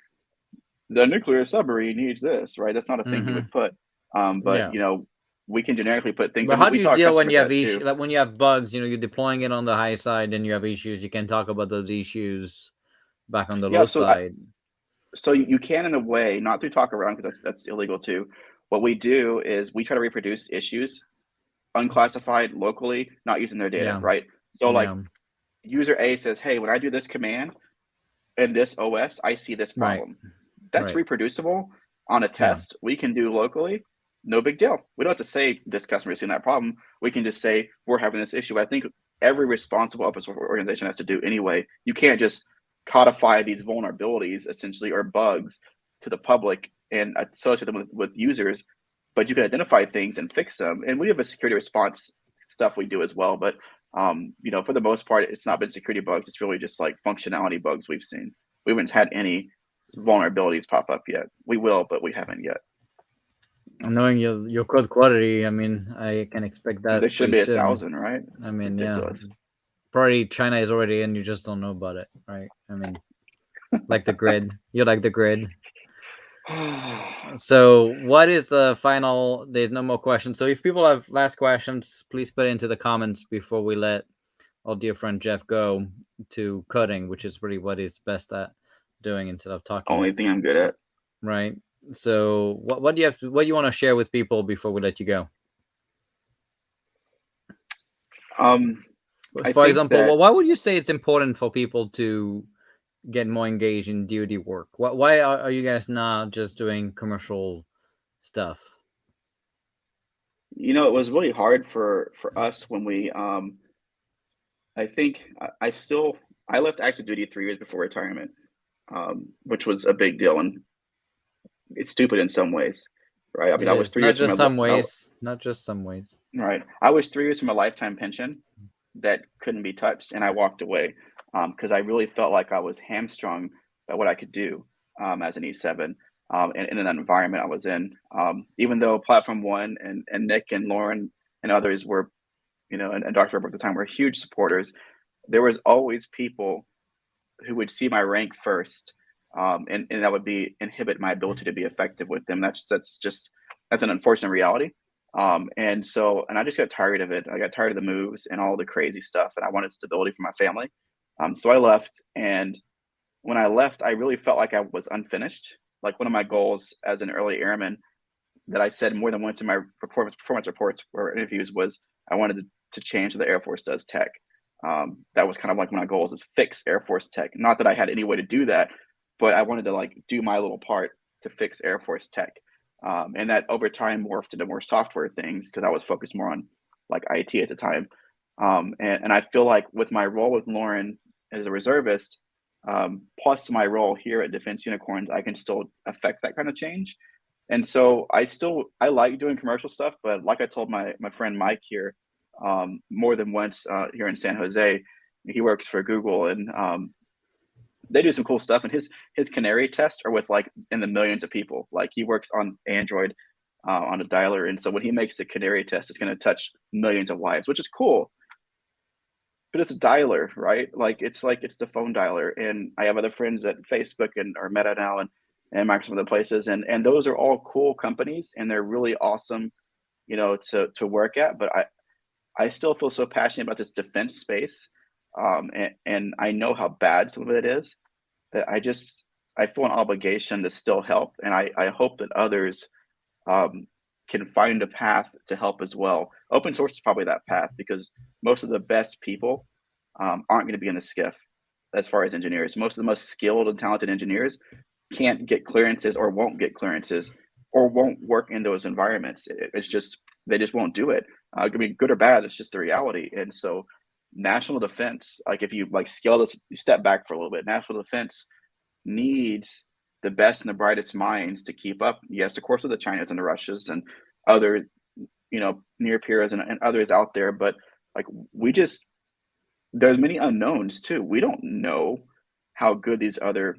the nuclear submarine needs this, right? That's not a thing you would put. But we can generically put things. But how do you deal when you have issues? Like when you have bugs, you're deploying it on the high side, and you have issues. You can talk about those issues back on the low side. So you can, in a way, not through talk around, because that's illegal too. What we do is we try to reproduce issues unclassified locally, not using their data, right? So user A says, hey, when I do this command in this OS, I see this problem. That's reproducible on a test. We can do locally. No big deal. We don't have to say this customer is seeing that problem. We can just say we're having this issue. I think every responsible open source organization has to do anyway. You can't just codify these vulnerabilities essentially, or bugs, to the public and associate them with users, but you can identify things and fix them. And we have a security response stuff we do as well. But for the most part, it's not been security bugs. It's really just like functionality bugs we've seen. We haven't had any vulnerabilities pop up yet. We will, but we haven't yet. Knowing your code quality, I mean, I can expect that. There should be 1,000, right? I mean, ridiculous. Probably China is already in. You just don't know about it, right? I mean, like the grid. You're like the grid. So what is the final? There's no more questions. So if people have last questions, please put it into the comments before we let our dear friend Jeff go to coding, which is really what he's best at doing instead of talking. Only thing I'm good at. Right. So what do you want to share with people before we let you go? For example, why would you say it's important for people to get more engaged in DoD work? Why are you guys not just doing commercial stuff? It was really hard for us when we I think I left active duty 3 years before retirement, which was a big deal, and it's stupid in some ways, right? I mean, I was 3 years from not just some ways. Right. I was 3 years from a lifetime pension that couldn't be touched, and I walked away because I really felt like I was hamstrung by what I could do as an E7 in an environment I was in. Even though Platform One and Nic and Lauren and others were, and Dr. Weber at the time were huge supporters, there was always people who would see my rank first, and that would inhibit my ability to be effective with them. That's an unfortunate reality. And I just got tired of it. I got tired of the moves and all the crazy stuff, and I wanted stability for my family. So I left, and when I left, I really felt like I was unfinished. Like one of my goals as an early airman that I said more than once in my performance reports or interviews was I wanted to change what the Air Force does tech. That was kind of like my goals, is fix Air Force tech. Not that I had any way to do that, but I wanted to like do my little part to fix Air Force tech. And that over time morphed into more software things because I was focused more on like IT at the time. And I feel like with my role with Lauren as a reservist, plus my role here at Defense Unicorns, I can still affect that kind of change. And so I like doing commercial stuff, but like I told my friend Mike here, more than once here in San Jose, he works for Google, and they do some cool stuff. And his canary tests are with like in the millions of people. Like he works on Android on a dialer, and so when he makes a canary test, it's going to touch millions of lives, which is cool. But it's a dialer, right? Like it's the phone dialer. And I have other friends at Facebook and or Meta now and Microsoft other places, and those are all cool companies, and they're really awesome, to work at. But I still feel so passionate about this defense space, and I know how bad some of it is, that I feel an obligation to still help, and I hope that others can find a path to help as well. Open source is probably that path, because most of the best people aren't going to be in the SCIF as far as engineers. Most of the most skilled and talented engineers can't get clearances or won't get clearances or won't work in those environments. It's just, they just won't do it. I mean, good or bad, it's just the reality. And so national defense, like if you like scale this, you step back for a little bit, national defense needs the best and the brightest minds to keep up. Yes, of course, with the Chinas and the Russias and other, near peers and others out there. But like, there's many unknowns too. We don't know how good these other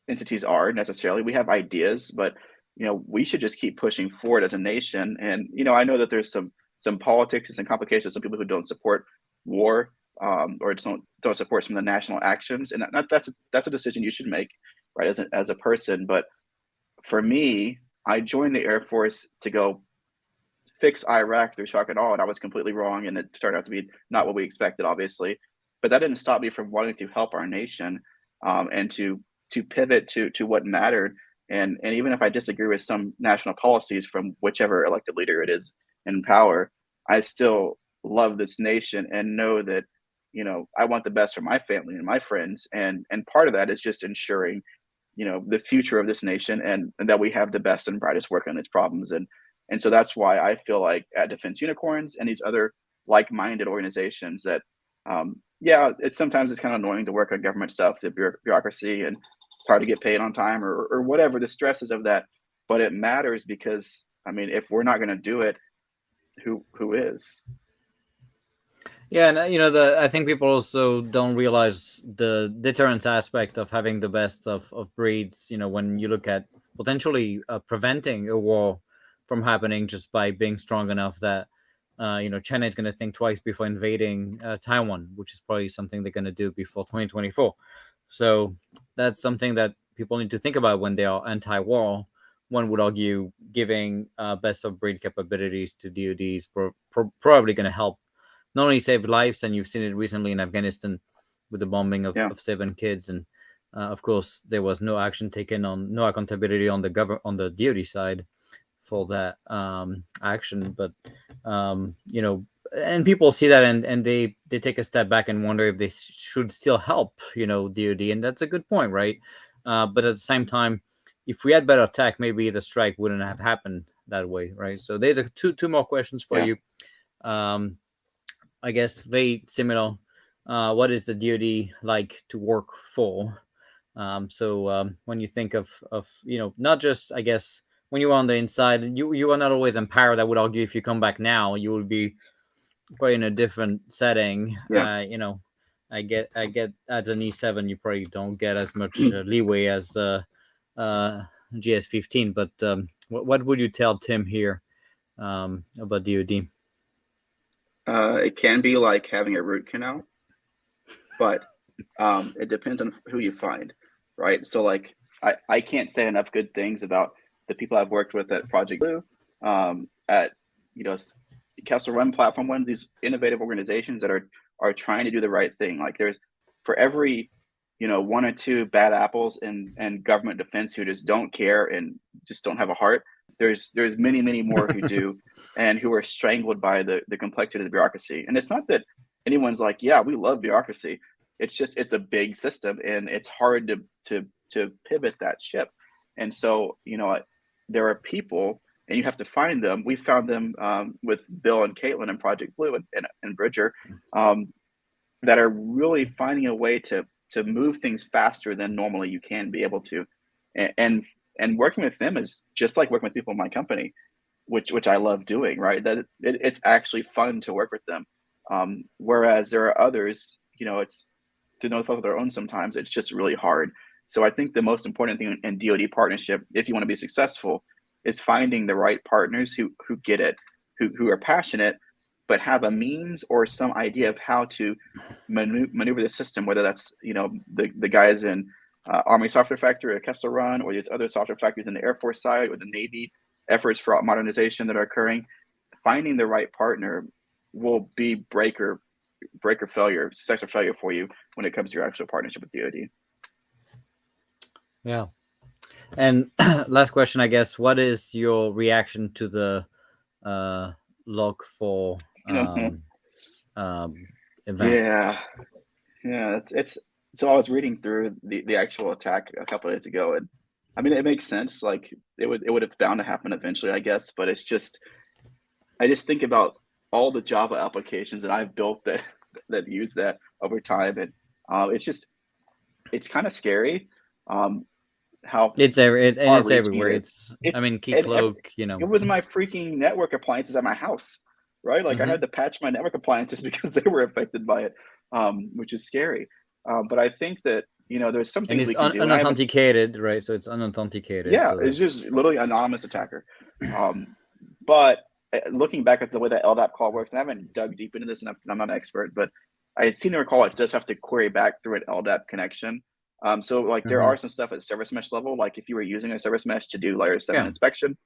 entities are necessarily. We have ideas, but we should just keep pushing forward as a nation. And I know that there's some politics and some complications, some people who don't support war, or don't support some of the national actions, and that's a decision you should make, right, as a person. But for me, I joined the Air Force to go fix Iraq through shock and awe, and I was completely wrong, and it turned out to be not what we expected, obviously. But that didn't stop me from wanting to help our nation, and to pivot to what mattered. And even if I disagree with some national policies from whichever elected leader it is in power, I still love this nation and know that I want the best for my family and my friends. And part of that is just ensuring the future of this nation, and that we have the best and brightest work on its problems. And so that's why I feel like at Defense Unicorns and these other like-minded organizations that sometimes it's kind of annoying to work on government stuff, the bureaucracy, and it's hard to get paid on time or whatever the stresses of that. But it matters because, I mean, if we're not going to do it, who is? Yeah, and I think people also don't realize the deterrence aspect of having the best of breeds. When you look at potentially preventing a war from happening just by being strong enough that China is going to think twice before invading Taiwan, which is probably something they're going to do before 2024. So that's something that people need to think about when they are anti-war. One would argue giving best of breed capabilities to DoDs probably going to help not only save lives, and you've seen it recently in Afghanistan with the bombing of 7 kids, and of course there was no action taken no accountability on the DoD side for that action. But and people see that and they take a step back and wonder if they should still help DoD, and that's a good point, right? But at the same time, if we had better tech, maybe the strike wouldn't have happened that way, right? So there's two more questions for you. I guess very similar. What is the DoD like to work for? So when you think of not just, I guess, when you were on the inside, you are not always empowered. I would argue if you come back now, you will be probably in a different setting. I get as an E7, you probably don't get as much leeway as GS15. But what would you tell Tim here about DoD? It can be like having a root canal, but it depends on who you find, right? So like I can't say enough good things about the people I've worked with at Project Blue, at Kessel Run platform, one of these innovative organizations that are trying to do the right thing. Like there's, for every 1 or 2 bad apples in government defense who just don't care and just don't have a heart, there's many more who do, and who are strangled by the complexity of the bureaucracy. And it's not that anyone's like, yeah, we love bureaucracy. It's a big system, and it's hard to pivot that ship. And so, there are people, and you have to find them. We found them with Bill and Caitlin in Project Blue and Bridger, that are really finding a way to move things faster than normally you can be able to. And working with them is just like working with people in my company, which I love doing, right? That it's actually fun to work with them. Whereas there are others, it's to no fault of their own sometimes, it's just really hard. So I think the most important thing in DoD partnership, if you want to be successful, is finding the right partners who get it, who are passionate, but have a means or some idea of how to maneuver the system, whether that's, the guys in Army Software Factory or Kessel Run, or these other software factories in the Air Force side, or the Navy efforts for modernization that are occurring. Finding the right partner will be breaker failure, success or failure for you when it comes to your actual partnership with DoD. Yeah. And last question, I guess, what is your reaction to the Log4 event? Yeah. So I was reading through the actual attack a couple of days ago, and I mean, it makes sense. Like it's bound to happen eventually, I guess. But I just think about all the Java applications that I've built that use that over time, and it's kind of scary. How it's everywhere. It's I mean, Keycloak, It was my freaking network appliances at my house, right? Like I had to patch my network appliances because they were affected by it, which is scary. But I think that there's some things we can do. Unauthenticated, right? So it's unauthenticated. Yeah, so it's just literally anonymous attacker. But looking back at the way that LDAP call works, and I haven't dug deep into this, and I'm not an expert, but I seem to recall it does have to query back through an LDAP connection. So like there are some stuff at service mesh level, like if you were using a service mesh to do layer 7 inspection,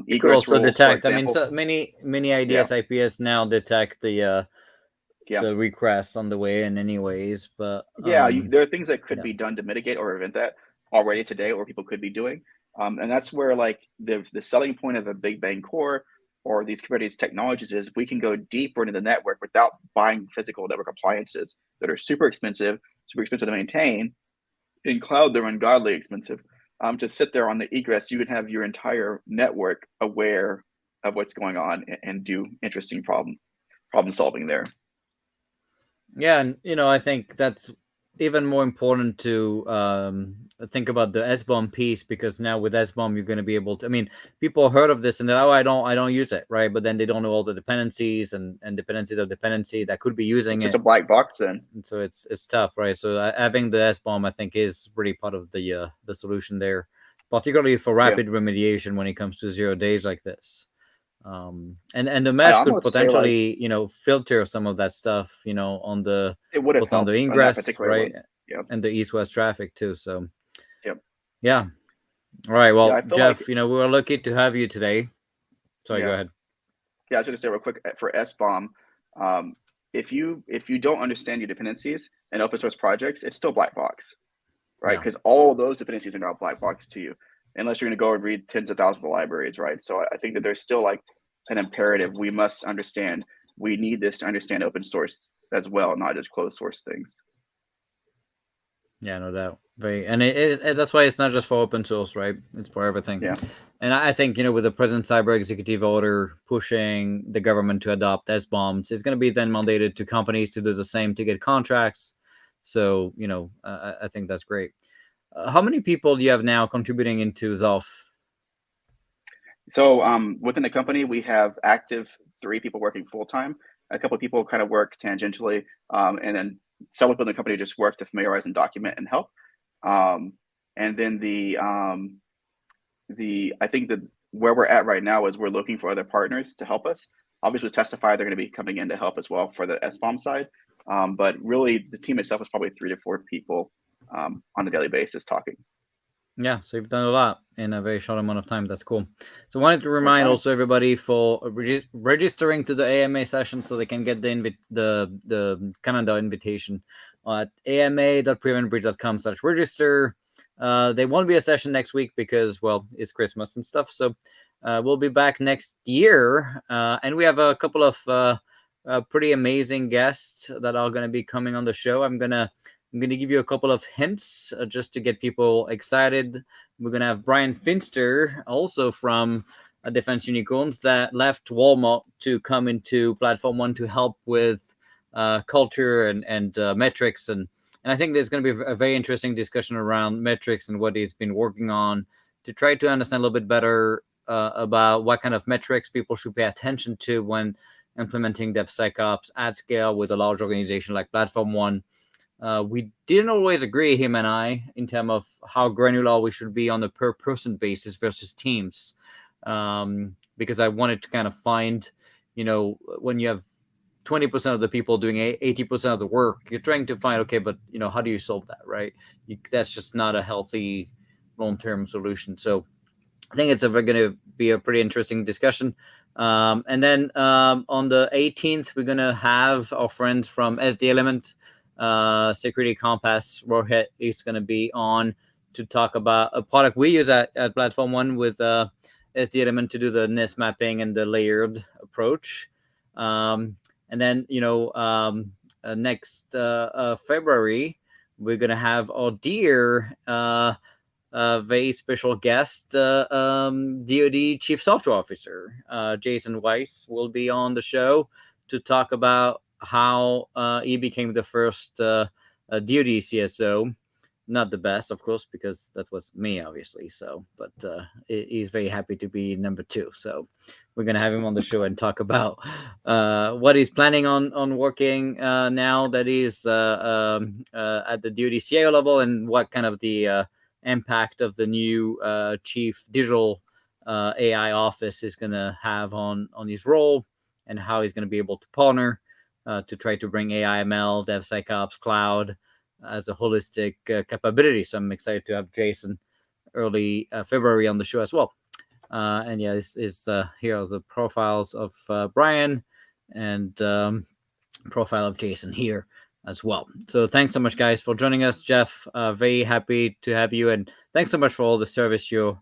egress could also rules, detect. I mean, so many IDS IPS now detect the requests on the way in, anyways. But there are things that could be done to mitigate or prevent that already today, or people could be doing. And that's where like the selling point of a Big Bang Core or these Kubernetes technologies is we can go deeper into the network without buying physical network appliances that are super expensive to maintain. In cloud, they're ungodly expensive. To sit there on the egress, you can have your entire network aware of what's going on and do interesting problem solving there. Yeah, and I think that's even more important to think about the SBOM piece, because now with SBOM you're going to be able to. I mean, people heard of this and they're, I don't use it, right? But then they don't know all the dependencies and dependencies of dependency that could be using it's just a black box then. And so it's tough, right? So having the SBOM, I think, is really part of the solution there, particularly for rapid remediation when it comes to 0 days like this. And the mesh could potentially, filter some of that stuff, on the both on the ingress, right, and the east-west traffic too. So, yeah. All right. Well, Jeff, we were lucky to have you today. Sorry, go ahead. Yeah, I was going to say real quick for SBOM, if you don't understand your dependencies in open source projects, it's still black box, right? Because all those dependencies are not black box to you, unless you're going to go and read tens of thousands of libraries, right? So I think that there's still like an imperative. We must understand. We need this to understand open source as well, not just closed source things. Yeah, no doubt. And that's why it's not just for open source, right? It's for everything. Yeah. And I think, with the present cyber executive order pushing the government to adopt SBOMs, it's going to be then mandated to companies to do the same to get contracts. So, I think that's great. How many people do you have now contributing into Zarf? So within the company, we have active 3 people working full-time. A couple of people kind of work tangentially, and then some within the company just work to familiarize and document and help. And then I think that where we're at right now is we're looking for other partners to help us. Obviously, with Testify, they're going to be coming in to help as well for the SBOM side. But really, the team itself is probably 3 to 4 people on a daily basis talking. Yeah, so you've done a lot in a very short amount of time. That's cool. So I wanted to remind also everybody for registering to the AMA session so they can get the Canada invitation at ama.preventbridge.com/register. There won't be a session next week because, well, it's Christmas and stuff. So we'll be back next year. And we have a couple of pretty amazing guests that are going to be coming on the show. I'm gonna give you a couple of hints just to get people excited. We're gonna have Brian Finster, also from Defense Unicorns, that left Walmart to come into Platform One to help with culture and metrics, and I think there's going to be a very interesting discussion around metrics and what he's been working on to try to understand a little bit better about what kind of metrics people should pay attention to when implementing DevSecOps at scale with a large organization like Platform One. We didn't always agree, him and I, in terms of how granular we should be on a per person basis versus teams. Because I wanted to kind of find, when you have 20% of the people doing 80% of the work, you're trying to find, okay, but how do you solve that, right? That's just not a healthy long-term solution. So I think it's going to be a pretty interesting discussion. And then on the 18th, we're going to have our friends from SD Element, Security Compass. Rohit is going to be on to talk about a product we use at Platform One with SD Element to do the NIST mapping and the layered approach. And then, next February, we're going to have our dear very special guest, DoD Chief Software Officer, Jason Weiss, will be on the show to talk about how he became the first DoD CSO. Not the best, of course, because that was me, obviously. So, but he's very happy to be number 2. So we're going to have him on the show and talk about what he's planning on working now that he's at the DoD CIO level, and what kind of the impact of the new Chief Digital AI Office is going to have on his role, and how he's going to be able to partner to try to bring AI, ML, DevSecOps, cloud as a holistic capability. So I'm excited to have Jason early February on the show as well. And yeah, here are the profiles of Brian and profile of Jason here as well. So thanks so much, guys, for joining us. Jeff, very happy to have you, and thanks so much for all the service you've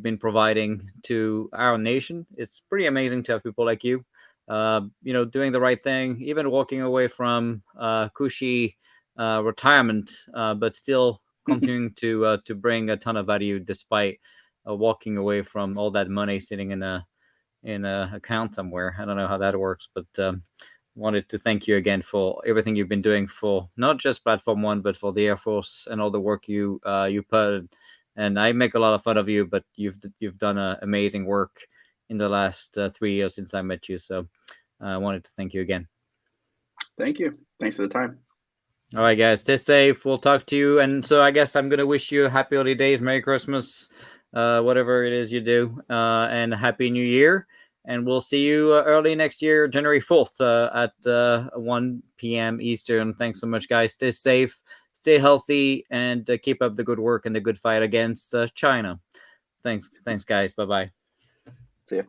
been providing to our nation. It's pretty amazing to have people like you, doing the right thing, even walking away from cushy retirement, but still continuing to bring a ton of value despite walking away from all that money sitting in a account somewhere. I don't know how that works, but wanted to thank you again for everything you've been doing for not just Platform One, but for the Air Force and all the work you put. And I make a lot of fun of you, but you've done amazing work in the last 3 years since I met you. So I wanted to thank you again. Thank you. Thanks for the time. All right, guys, stay safe. We'll talk to you. And so I guess I'm going to wish you happy holidays, Merry Christmas, whatever it is you do, and Happy New Year. And we'll see you early next year, January 4th at 1 p.m. Eastern. Thanks so much, guys. Stay safe, stay healthy, and keep up the good work and the good fight against China. Thanks, guys. Bye-bye. See you.